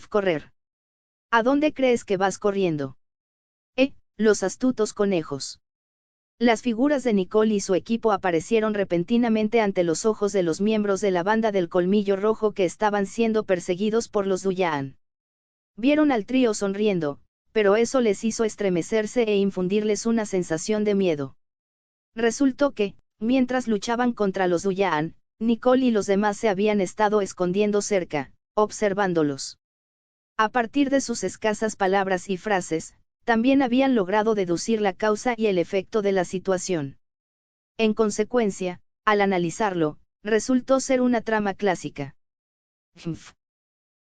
Correr. ¿A dónde crees que vas corriendo? Los astutos conejos. Las figuras de Nicole y su equipo aparecieron repentinamente ante los ojos de los miembros de la banda del Colmillo Rojo que estaban siendo perseguidos por los Duyaan. Vieron al trío sonriendo, pero eso les hizo estremecerse e infundirles una sensación de miedo. Resultó que, mientras luchaban contra los Duyaan, Nicole y los demás se habían estado escondiendo cerca, observándolos. A partir de sus escasas palabras y frases, también habían logrado deducir la causa y el efecto de la situación. En consecuencia, al analizarlo, resultó ser una trama clásica.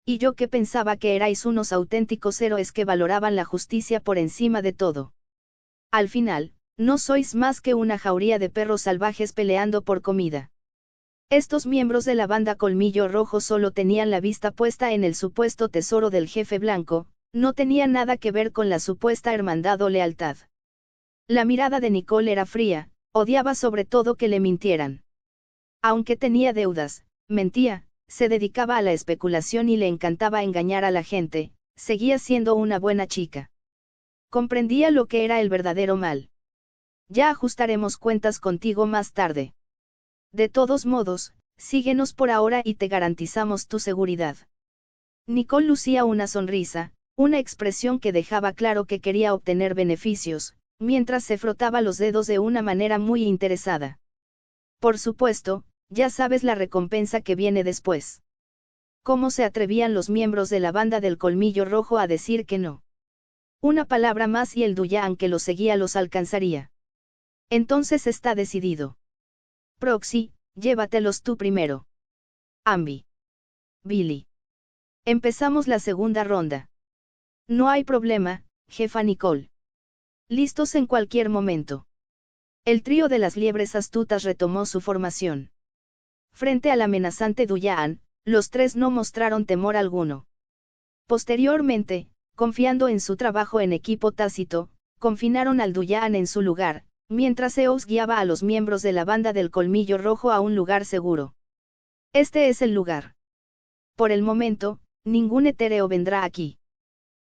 Y yo que pensaba que erais unos auténticos héroes que valoraban la justicia por encima de todo. Al final, no sois más que una jauría de perros salvajes peleando por comida. Estos miembros de la banda Colmillo Rojo solo tenían la vista puesta en el supuesto tesoro del jefe blanco, no tenía nada que ver con la supuesta hermandad o lealtad. La mirada de Nicole era fría, odiaba sobre todo que le mintieran. Aunque tenía deudas, mentía, se dedicaba a la especulación y le encantaba engañar a la gente, seguía siendo una buena chica. Comprendía lo que era el verdadero mal. Ya ajustaremos cuentas contigo más tarde. De todos modos, síguenos por ahora y te garantizamos tu seguridad. Nicole lucía una sonrisa, una expresión que dejaba claro que quería obtener beneficios, mientras se frotaba los dedos de una manera muy interesada. Por supuesto, ya sabes la recompensa que viene después. ¿Cómo se atrevían los miembros de la banda del Colmillo Rojo a decir que no? Una palabra más y el Duyaan que los seguía los alcanzaría. Entonces está decidido. Proxy, llévatelos tú primero. Ambi. Billy. Empezamos la segunda ronda. No hay problema, jefa Nicole. Listos en cualquier momento. El trío de las liebres astutas retomó su formación. Frente al amenazante Duyaan, los tres no mostraron temor alguno. Posteriormente, confiando en su trabajo en equipo tácito, confinaron al Duyaan en su lugar, mientras Eos guiaba a los miembros de la banda del Colmillo Rojo a un lugar seguro. Este es el lugar. Por el momento, ningún etéreo vendrá aquí.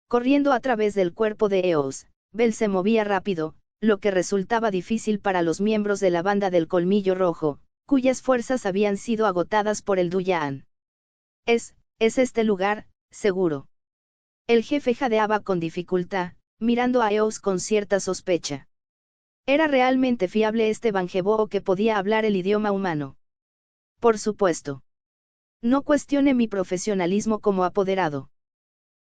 Corriendo a través del cuerpo de Eos, Bell se movía rápido, lo que resultaba difícil para los miembros de la banda del Colmillo Rojo, cuyas fuerzas habían sido agotadas por el Duyaan. Es este lugar, seguro. El jefe jadeaba con dificultad, mirando a Eos con cierta sospecha. ¿Era realmente fiable este Banjeboo que podía hablar el idioma humano? Por supuesto. No cuestione mi profesionalismo como apoderado.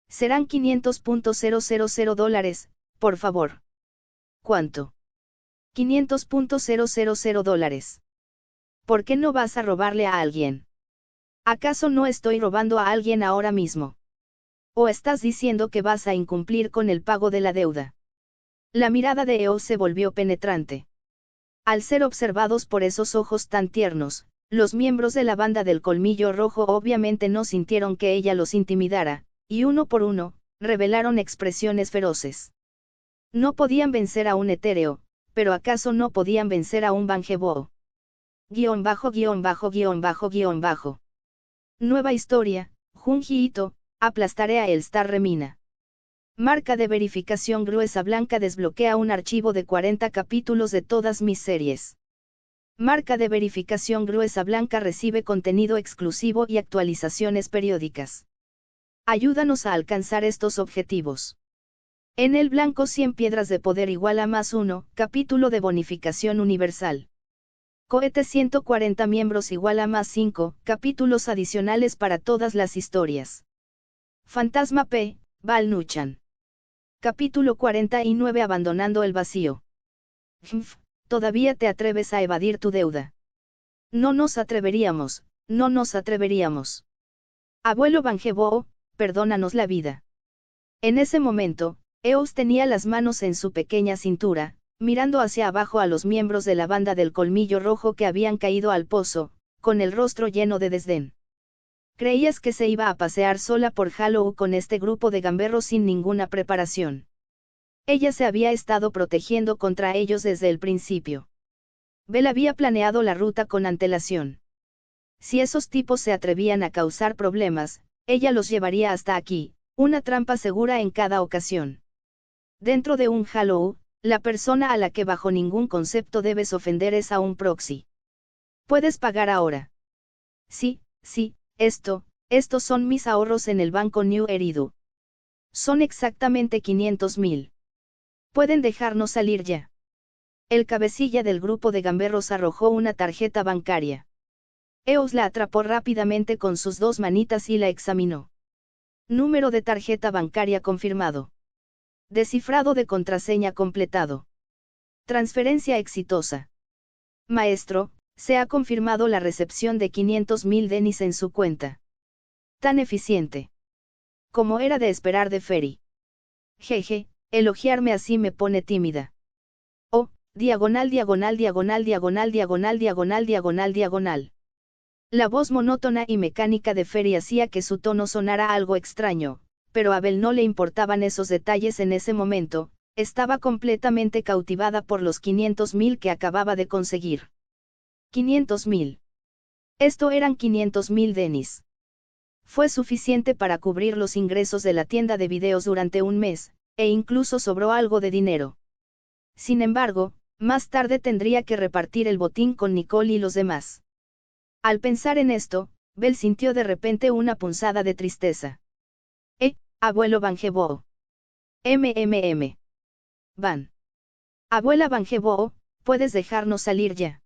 Serán $500.000, por favor. ¿Cuánto? $500.000. ¿Por qué no vas a robarle a alguien? ¿Acaso no estoy robando a alguien ahora mismo? ¿O estás diciendo que vas a incumplir con el pago de la deuda? La mirada de Eos se volvió penetrante. Al ser observados por esos ojos tan tiernos, los miembros de la banda del Colmillo Rojo obviamente no sintieron que ella los intimidara, y uno por uno, revelaron expresiones feroces. No podían vencer a un etéreo, pero ¿acaso no podían vencer a un Banjeboo? _______. Nueva historia, Junji Ito, aplastaré a Elstar Remina. Marca de verificación gruesa blanca desbloquea un archivo de 40 capítulos de todas mis series. Marca de verificación gruesa blanca recibe contenido exclusivo y actualizaciones periódicas. Ayúdanos a alcanzar estos objetivos. En el blanco 100 piedras de poder igual a +1, capítulo de bonificación universal. Cohete 140 miembros igual a +5, capítulos adicionales para todas las historias. Fantasma P, Val Nuchan. Capítulo 49 Abandonando el vacío. ¿Todavía te atreves a evadir tu deuda? No nos atreveríamos, no nos atreveríamos. Abuelo Banjeboo, perdónanos la vida. En ese momento, Eos tenía las manos en su pequeña cintura, mirando hacia abajo a los miembros de la banda del Colmillo Rojo que habían caído al pozo, con el rostro lleno de desdén. ¿Creías que se iba a pasear sola por Hollow con este grupo de gamberros sin ninguna preparación? Ella se había estado protegiendo contra ellos desde el principio. Bell había planeado la ruta con antelación. Si esos tipos se atrevían a causar problemas, ella los llevaría hasta aquí, una trampa segura en cada ocasión. Dentro de un Hollow, la persona a la que bajo ningún concepto debes ofender es a un proxy. ¿Puedes pagar ahora? Sí, estos son mis ahorros en el banco New Eridu. Son exactamente 500.000. ¿Pueden dejarnos salir ya? El cabecilla del grupo de gamberros arrojó una tarjeta bancaria. Eos la atrapó rápidamente con sus dos manitas y la examinó. Número de tarjeta bancaria confirmado. Descifrado de contraseña completado. Transferencia exitosa. Maestro, se ha confirmado la recepción de 500.000 denis en su cuenta. Tan eficiente. Como era de esperar de Ferry. Jeje, elogiarme así me pone tímida. Oh, diagonal diagonal diagonal diagonal diagonal diagonal diagonal diagonal. La voz monótona y mecánica de Ferry hacía que su tono sonara algo extraño, pero a Bell no le importaban esos detalles en ese momento, estaba completamente cautivada por los 500.000 que acababa de conseguir. 500.000. Esto eran 500.000 denis. Fue suficiente para cubrir los ingresos de la tienda de videos durante un mes, e incluso sobró algo de dinero. Sin embargo, más tarde tendría que repartir el botín con Nicole y los demás. Al pensar en esto, Bell sintió de repente una punzada de tristeza. Abuelo Banjebo. Van. Abuela Banjebo, ¿puedes dejarnos salir ya?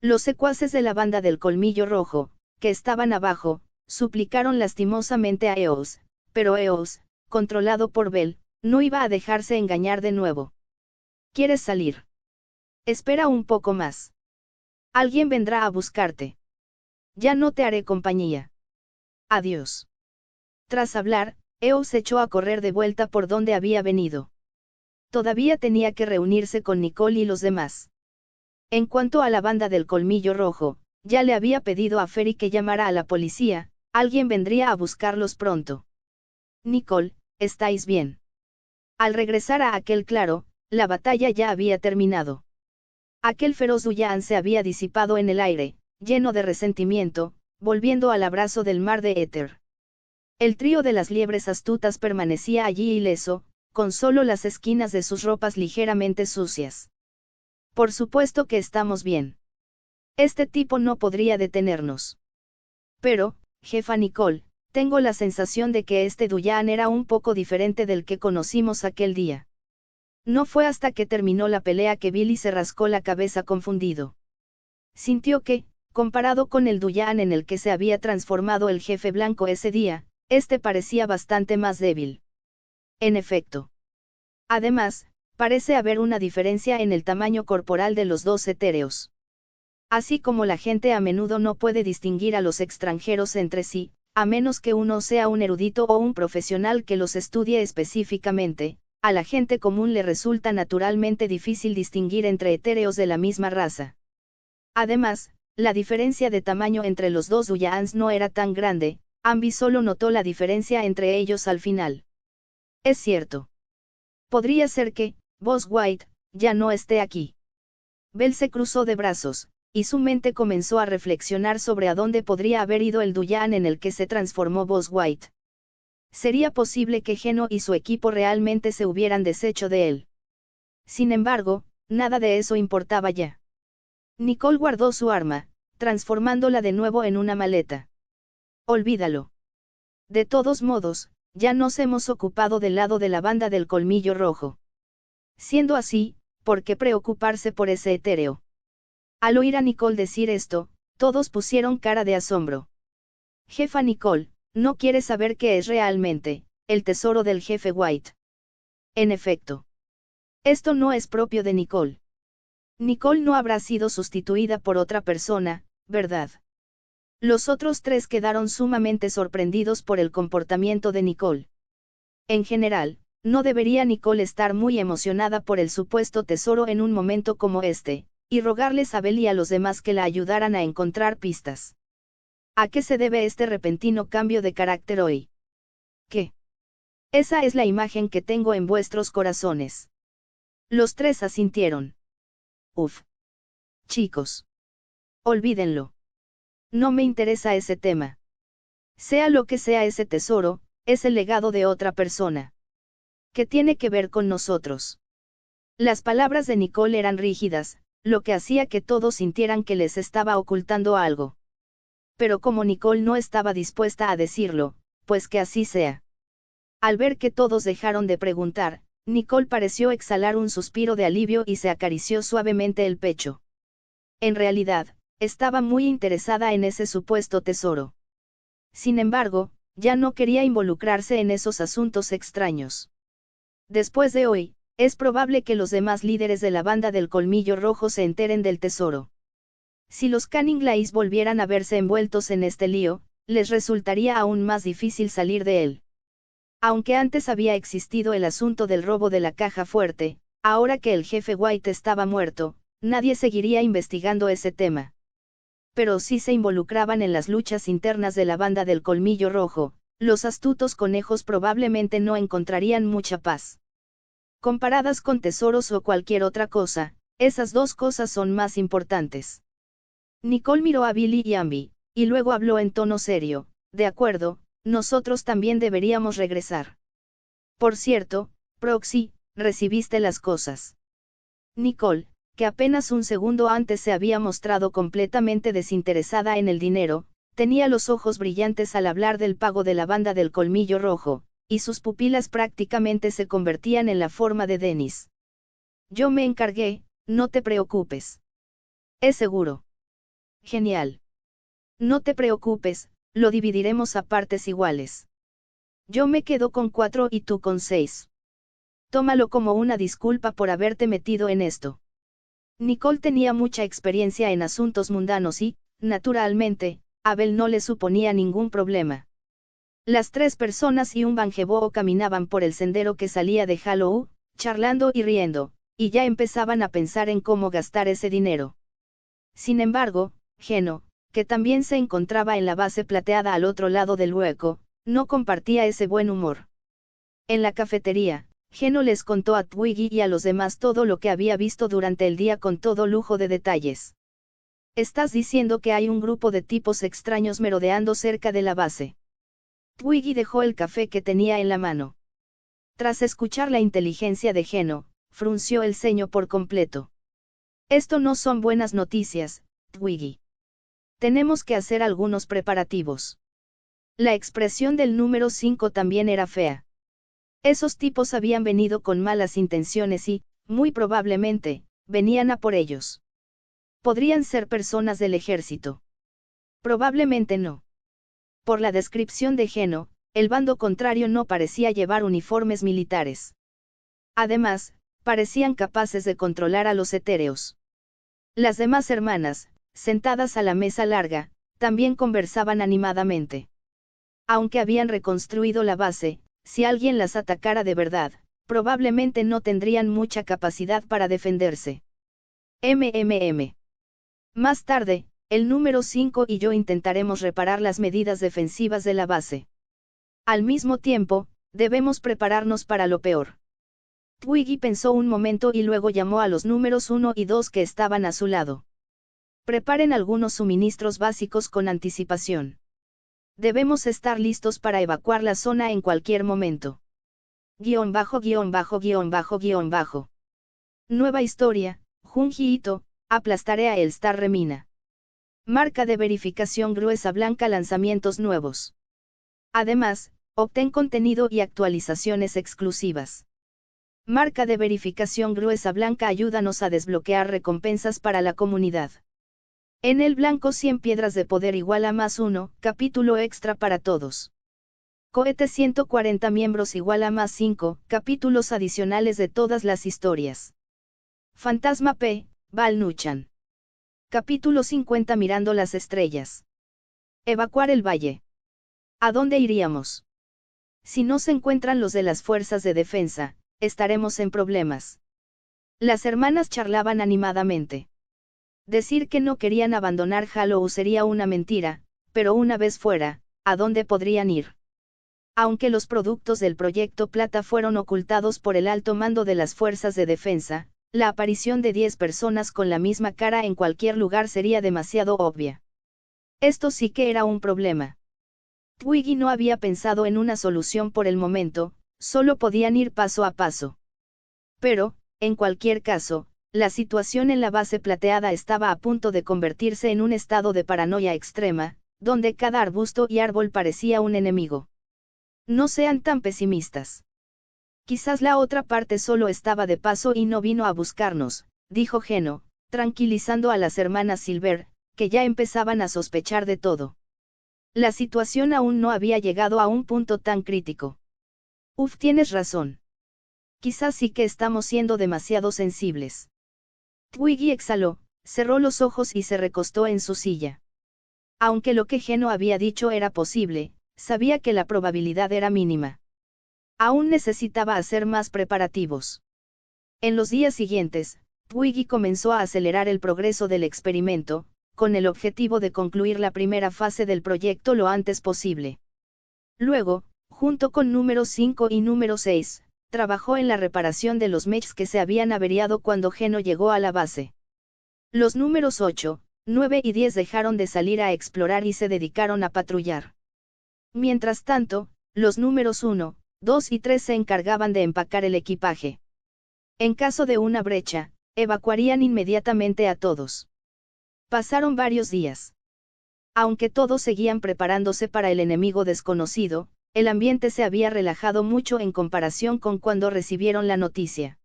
Los secuaces de la banda del Colmillo Rojo, que estaban abajo, suplicaron lastimosamente a Eos, pero Eos, controlado por Bell, no iba a dejarse engañar de nuevo. ¿Quieres salir? Espera un poco más. Alguien vendrá a buscarte. Ya no te haré compañía. Adiós. Tras hablar, Eos echó a correr de vuelta por donde había venido. Todavía tenía que reunirse con Nicole y los demás. En cuanto a la banda del Colmillo Rojo, ya le había pedido a Ferry que llamara a la policía, alguien vendría a buscarlos pronto. Nicole, ¿estáis bien? Al regresar a aquel claro, la batalla ya había terminado. Aquel feroz Duyan se había disipado en el aire, lleno de resentimiento, volviendo al abrazo del mar de éter. El trío de las liebres astutas permanecía allí ileso, con solo las esquinas de sus ropas ligeramente sucias. Por supuesto que estamos bien. Este tipo no podría detenernos. Pero, jefa Nicole, tengo la sensación de que este Duyan era un poco diferente del que conocimos aquel día. No fue hasta que terminó la pelea que Billy se rascó la cabeza confundido. Sintió que, comparado con el Duyan en el que se había transformado el jefe blanco ese día, este parecía bastante más débil. En efecto. Además, parece haber una diferencia en el tamaño corporal de los dos etéreos. Así como la gente a menudo no puede distinguir a los extranjeros entre sí, a menos que uno sea un erudito o un profesional que los estudie específicamente, a la gente común le resulta naturalmente difícil distinguir entre etéreos de la misma raza. Además, la diferencia de tamaño entre los dos Duyans no era tan grande, Ambi solo notó la diferencia entre ellos al final. Es cierto. Podría ser que, Boss White, ya no esté aquí. Bell se cruzó de brazos, y su mente comenzó a reflexionar sobre a dónde podría haber ido el Duyan en el que se transformó Boss White. Sería posible que Geno y su equipo realmente se hubieran deshecho de él. Sin embargo, nada de eso importaba ya. Nicole guardó su arma, transformándola de nuevo en una maleta. Olvídalo. De todos modos, ya nos hemos ocupado del lado de la banda del Colmillo Rojo. Siendo así, ¿por qué preocuparse por ese etéreo? Al oír a Nicole decir esto, todos pusieron cara de asombro. Jefa Nicole, ¿no quiere saber qué es realmente el tesoro del jefe White? En efecto. Esto no es propio de Nicole. Nicole no habrá sido sustituida por otra persona, ¿verdad? Los otros tres quedaron sumamente sorprendidos por el comportamiento de Nicole. En general, no debería Nicole estar muy emocionada por el supuesto tesoro en un momento como este, y rogarles a Bell y a los demás que la ayudaran a encontrar pistas. ¿A qué se debe este repentino cambio de carácter hoy? ¿Qué? Esa es la imagen que tengo en vuestros corazones. Los tres asintieron. Uf. chicos. Olvídenlo. No me interesa ese tema. Sea lo que sea ese tesoro, es el legado de otra persona. ¿Qué tiene que ver con nosotros? Las palabras de Nicole eran rígidas, lo que hacía que todos sintieran que les estaba ocultando algo. Pero como Nicole no estaba dispuesta a decirlo, pues que así sea. Al ver que todos dejaron de preguntar, Nicole pareció exhalar un suspiro de alivio y se acarició suavemente el pecho. En realidad, estaba muy interesada en ese supuesto tesoro. Sin embargo, ya no quería involucrarse en esos asuntos extraños. Después de hoy, es probable que los demás líderes de la banda del Colmillo Rojo se enteren del tesoro. Si los Cunninglais volvieran a verse envueltos en este lío, les resultaría aún más difícil salir de él. Aunque antes había existido el asunto del robo de la caja fuerte, ahora que el jefe White estaba muerto, nadie seguiría investigando ese tema. Pero si se involucraban en las luchas internas de la banda del Colmillo Rojo, los astutos conejos probablemente no encontrarían mucha paz. Comparadas con tesoros o cualquier otra cosa, esas dos cosas son más importantes. Nicole miró a Billy y Amby, y luego habló en tono serio: de acuerdo, nosotros también deberíamos regresar. Por cierto, Proxy, ¿recibiste las cosas? Nicole, que apenas un segundo antes se había mostrado completamente desinteresada en el dinero, tenía los ojos brillantes al hablar del pago de la banda del Colmillo Rojo, y sus pupilas prácticamente se convertían en la forma de Dennis. Yo me encargué, no te preocupes. ¿Es seguro? Genial. No te preocupes, lo dividiremos a partes iguales. Yo me quedo con 4 y tú con 6. Tómalo como una disculpa por haberte metido en esto. Nicole tenía mucha experiencia en asuntos mundanos y, naturalmente, Abel no le suponía ningún problema. Las 3 personas y un banjeboo caminaban por el sendero que salía de Hallow, charlando y riendo, y ya empezaban a pensar en cómo gastar ese dinero. Sin embargo, Geno, que también se encontraba en la base plateada al otro lado del hueco, no compartía ese buen humor. En la cafetería, Geno les contó a Twiggy y a los demás todo lo que había visto durante el día con todo lujo de detalles. ¿Estás diciendo que hay un grupo de tipos extraños merodeando cerca de la base? Twiggy dejó el café que tenía en la mano. Tras escuchar la inteligencia de Geno, frunció el ceño por completo. Esto no son buenas noticias, Twiggy. Tenemos que hacer algunos preparativos. La expresión del número 5 también era fea. Esos tipos habían venido con malas intenciones y, muy probablemente, venían a por ellos. ¿Podrían ser personas del ejército? Probablemente no. Por la descripción de Geno, el bando contrario no parecía llevar uniformes militares. Además, parecían capaces de controlar a los etéreos. Las demás hermanas, sentadas a la mesa larga, también conversaban animadamente. Aunque habían reconstruido la base, si alguien las atacara de verdad, probablemente no tendrían mucha capacidad para defenderse. Más tarde, el número 5 y yo intentaremos reparar las medidas defensivas de la base. Al mismo tiempo, debemos prepararnos para lo peor. Twiggy pensó un momento y luego llamó a los números 1 y 2 que estaban a su lado. Preparen algunos suministros básicos con anticipación. Debemos estar listos para evacuar la zona en cualquier momento. _______. Nueva historia, Junji Ito, aplastaré a Elstar Remina. Marca de verificación gruesa blanca, lanzamientos nuevos. Además, obtén contenido y actualizaciones exclusivas. Marca de verificación gruesa blanca, ayúdanos a desbloquear recompensas para la comunidad. En el blanco 100 piedras de poder igual a +1, capítulo extra para todos. Cohete 140 miembros igual a +5, capítulos adicionales de todas las historias. Fantasma P, Val Nuchan. Capítulo 50, mirando las estrellas. Evacuar el valle. ¿A dónde iríamos? Si no se encuentran los de las fuerzas de defensa, estaremos en problemas. Las hermanas charlaban animadamente. Decir que no querían abandonar Hallow sería una mentira, pero una vez fuera, ¿a dónde podrían ir? Aunque los productos del Proyecto Plata fueron ocultados por el alto mando de las fuerzas de defensa, la aparición de 10 personas con la misma cara en cualquier lugar sería demasiado obvia. Esto sí que era un problema. Twiggy no había pensado en una solución por el momento, solo podían ir paso a paso. Pero, en cualquier caso, la situación en la base plateada estaba a punto de convertirse en un estado de paranoia extrema, donde cada arbusto y árbol parecía un enemigo. No sean tan pesimistas. Quizás la otra parte solo estaba de paso y no vino a buscarnos, dijo Geno, tranquilizando a las hermanas Silver, que ya empezaban a sospechar de todo. La situación aún no había llegado a un punto tan crítico. Tienes razón. Quizás sí que estamos siendo demasiado sensibles. Twiggy exhaló, cerró los ojos y se recostó en su silla. Aunque lo que Geno había dicho era posible, sabía que la probabilidad era mínima. Aún necesitaba hacer más preparativos. En los días siguientes, Twiggy comenzó a acelerar el progreso del experimento, con el objetivo de concluir la primera fase del proyecto lo antes posible. Luego, junto con número 5 y número 6, trabajó en la reparación de los mechs que se habían averiado cuando Geno llegó a la base. Los números 8, 9 y 10 dejaron de salir a explorar y se dedicaron a patrullar. Mientras tanto, los números 1, 2 y 3 se encargaban de empacar el equipaje. En caso de una brecha, evacuarían inmediatamente a todos. Pasaron varios días. Aunque todos seguían preparándose para el enemigo desconocido, el ambiente se había relajado mucho en comparación con cuando recibieron la noticia.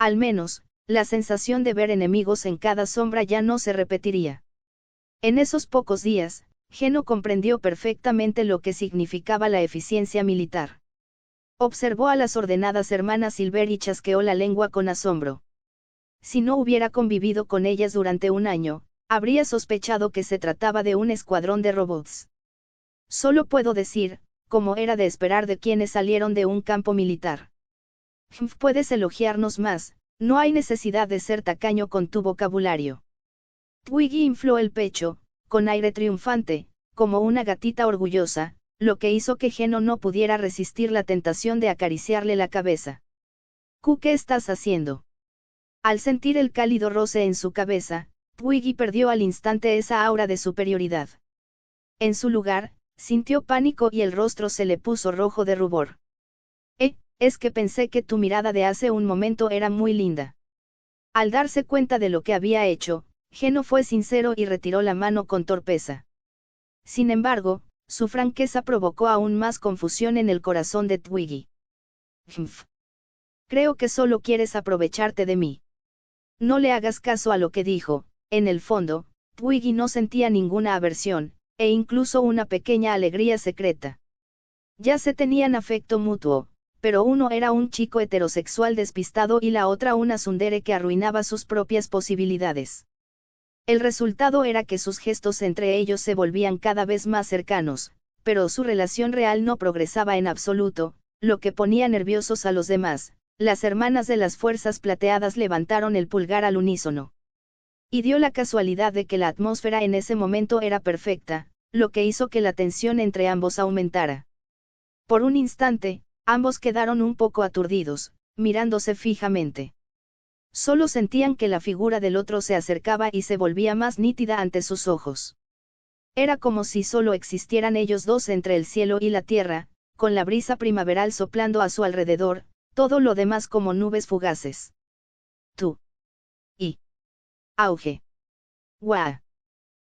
Al menos, la sensación de ver enemigos en cada sombra ya no se repetiría. En esos pocos días, Geno comprendió perfectamente lo que significaba la eficiencia militar. Observó a las ordenadas hermanas Silver y chasqueó la lengua con asombro. Si no hubiera convivido con ellas durante un año, habría sospechado que se trataba de un escuadrón de robots. Solo puedo decir, como era de esperar de quienes salieron de un campo militar. Puedes elogiarnos más, no hay necesidad de ser tacaño con tu vocabulario. Twiggy infló el pecho, con aire triunfante, como una gatita orgullosa, lo que hizo que Geno no pudiera resistir la tentación de acariciarle la cabeza. ¿Qué estás haciendo? Al sentir el cálido roce en su cabeza, Twiggy perdió al instante esa aura de superioridad. En su lugar, sintió pánico y el rostro se le puso rojo de rubor. Es que pensé que tu mirada de hace un momento era muy linda. Al darse cuenta de lo que había hecho, Geno fue sincero y retiró la mano con torpeza. Sin embargo, su franqueza provocó aún más confusión en el corazón de Twiggy. Creo que solo quieres aprovecharte de mí. No le hagas caso a lo que dijo. En el fondo, Twiggy no sentía ninguna aversión, e incluso una pequeña alegría secreta. Ya se tenían afecto mutuo, pero uno era un chico heterosexual despistado y la otra una tsundere que arruinaba sus propias posibilidades. El resultado era que sus gestos entre ellos se volvían cada vez más cercanos, pero su relación real no progresaba en absoluto, lo que ponía nerviosos a los demás. Las hermanas de las fuerzas plateadas levantaron el pulgar al unísono. Y dio la casualidad de que la atmósfera en ese momento era perfecta, lo que hizo que la tensión entre ambos aumentara. Por un instante, ambos quedaron un poco aturdidos, mirándose fijamente. Solo sentían que la figura del otro se acercaba y se volvía más nítida ante sus ojos. Era como si solo existieran ellos dos entre el cielo y la tierra, con la brisa primaveral soplando a su alrededor, todo lo demás como nubes fugaces. Tú. Y. Auge. ¡Guau!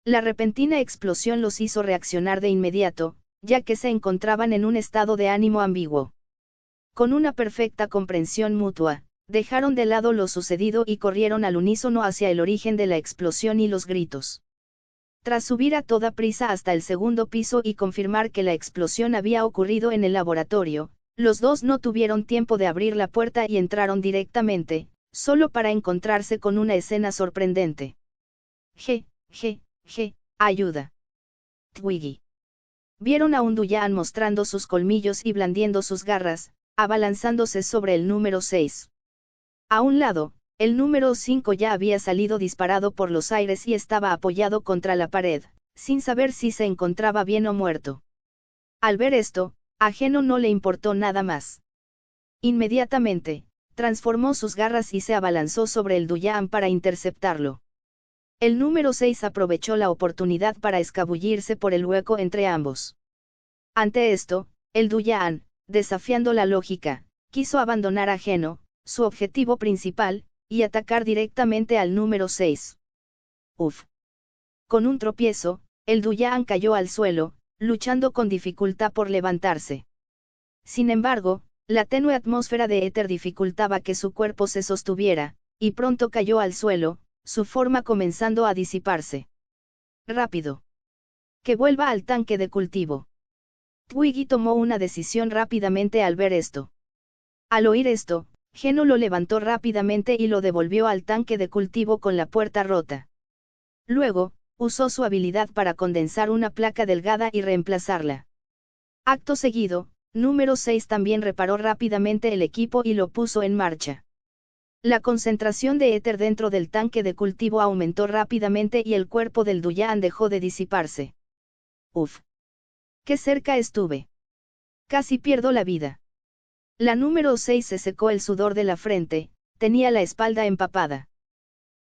La repentina explosión los hizo reaccionar de inmediato, ya que se encontraban en un estado de ánimo ambiguo. Con una perfecta comprensión mutua, dejaron de lado lo sucedido y corrieron al unísono hacia el origen de la explosión y los gritos. Tras subir a toda prisa hasta el segundo piso y confirmar que la explosión había ocurrido en el laboratorio, los dos no tuvieron tiempo de abrir la puerta y entraron directamente, solo para encontrarse con una escena sorprendente. Ayuda. Twiggy. Vieron a un Duyan mostrando sus colmillos y blandiendo sus garras, abalanzándose sobre el número 6. A un lado, el número 5 ya había salido disparado por los aires y estaba apoyado contra la pared, sin saber si se encontraba bien o muerto. Al ver esto, a Geno no le importó nada más. Inmediatamente, transformó sus garras y se abalanzó sobre el Duyan para interceptarlo. El número 6 aprovechó la oportunidad para escabullirse por el hueco entre ambos. Ante esto, el Duyan, desafiando la lógica, quiso abandonar a Geno, su objetivo principal, y atacar directamente al número 6. Uf. Con un tropiezo, el Duyan cayó al suelo, luchando con dificultad por levantarse. Sin embargo, la tenue atmósfera de éter dificultaba que su cuerpo se sostuviera, y pronto cayó al suelo, su forma comenzando a disiparse. Rápido. Que vuelva al tanque de cultivo. Twiggy tomó una decisión rápidamente al ver esto. Al oír esto, Geno lo levantó rápidamente y lo devolvió al tanque de cultivo con la puerta rota. Luego, usó su habilidad para condensar una placa delgada y reemplazarla. Acto seguido, número 6 también reparó rápidamente el equipo y lo puso en marcha. La concentración de éter dentro del tanque de cultivo aumentó rápidamente y el cuerpo del Duyan dejó de disiparse. Uf. ¡Qué cerca estuve! Casi pierdo la vida. La número 6 se secó el sudor de la frente, tenía la espalda empapada.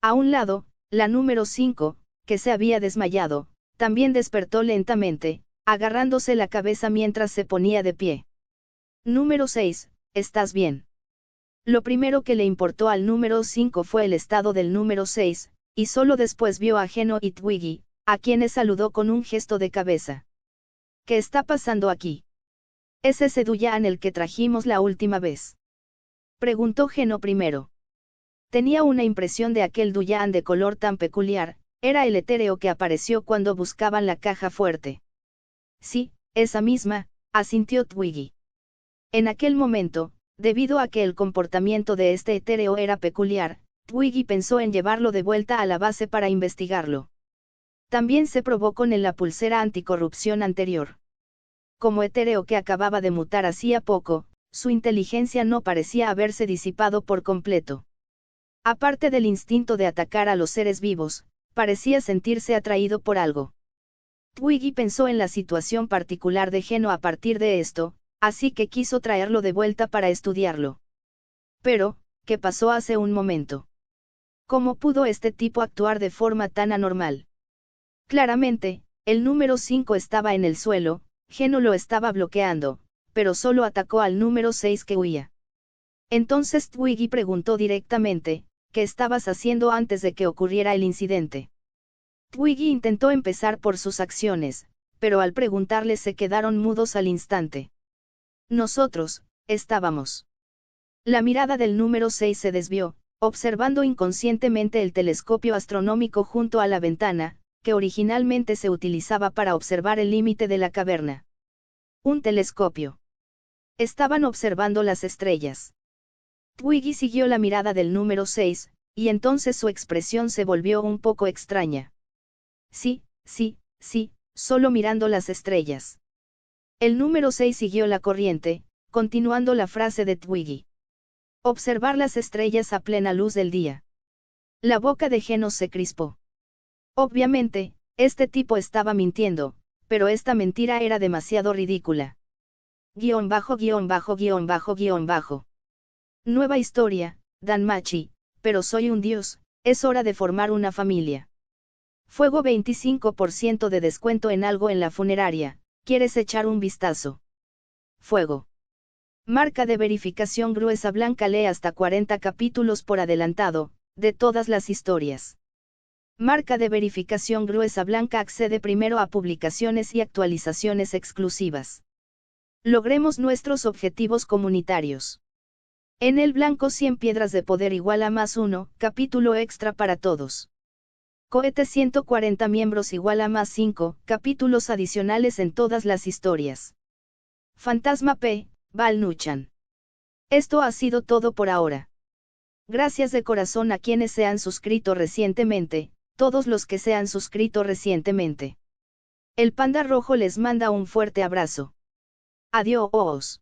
A un lado, la número 5, que se había desmayado, también despertó lentamente, agarrándose la cabeza mientras se ponía de pie. Número 6, ¿estás bien? Lo primero que le importó al número 5 fue el estado del número 6, y solo después vio a Geno y Twiggy, a quienes saludó con un gesto de cabeza. ¿Qué está pasando aquí? ¿Es ese Duyan el que trajimos la última vez? Preguntó Geno primero. Tenía una impresión de aquel Duyan de color tan peculiar, era el etéreo que apareció cuando buscaban la caja fuerte. Sí, esa misma, asintió Twiggy. En aquel momento, debido a que el comportamiento de este etéreo era peculiar, Twiggy pensó en llevarlo de vuelta a la base para investigarlo. También se probó con la pulsera anticorrupción anterior. Como etéreo que acababa de mutar hacía poco, su inteligencia no parecía haberse disipado por completo. Aparte del instinto de atacar a los seres vivos, parecía sentirse atraído por algo. Twiggy pensó en la situación particular de Geno a partir de esto, así que quiso traerlo de vuelta para estudiarlo. Pero, ¿qué pasó hace un momento? ¿Cómo pudo este tipo actuar de forma tan anormal? Claramente, el número 5 estaba en el suelo, Geno lo estaba bloqueando, pero solo atacó al número 6 que huía. Entonces Twiggy preguntó directamente, ¿qué estabas haciendo antes de que ocurriera el incidente? Twiggy intentó empezar por sus acciones, pero al preguntarle se quedaron mudos al instante. Nosotros, estábamos. La mirada del número 6 se desvió, observando inconscientemente el telescopio astronómico junto a la ventana, que originalmente se utilizaba para observar el límite de la caverna. Un telescopio. Estaban observando las estrellas. Twiggy siguió la mirada del número 6, y entonces su expresión se volvió un poco extraña. Sí, solo mirando las estrellas. El número 6 siguió la corriente, continuando la frase de Twiggy. Observar las estrellas a plena luz del día. La boca de Geno se crispó. Obviamente, este tipo estaba mintiendo, pero esta mentira era demasiado ridícula. _________. Nueva historia, Danmachi, pero soy un dios, es hora de formar una familia. Fuego 25% de descuento en algo en la funeraria, ¿quieres echar un vistazo? Fuego. Marca de verificación gruesa blanca lee hasta 40 capítulos por adelantado, de todas las historias. Marca de verificación gruesa blanca accede primero a publicaciones y actualizaciones exclusivas. Logremos nuestros objetivos comunitarios. En el blanco 100 piedras de poder igual a +1, capítulo extra para todos. Cohete 140 miembros igual a +5, capítulos adicionales en todas las historias. Fantasma P, Val Nuchan. Esto ha sido todo por ahora. Gracias de corazón a quienes se han suscrito recientemente, todos los que se han suscrito recientemente. El Panda Rojo les manda un fuerte abrazo. Adiós.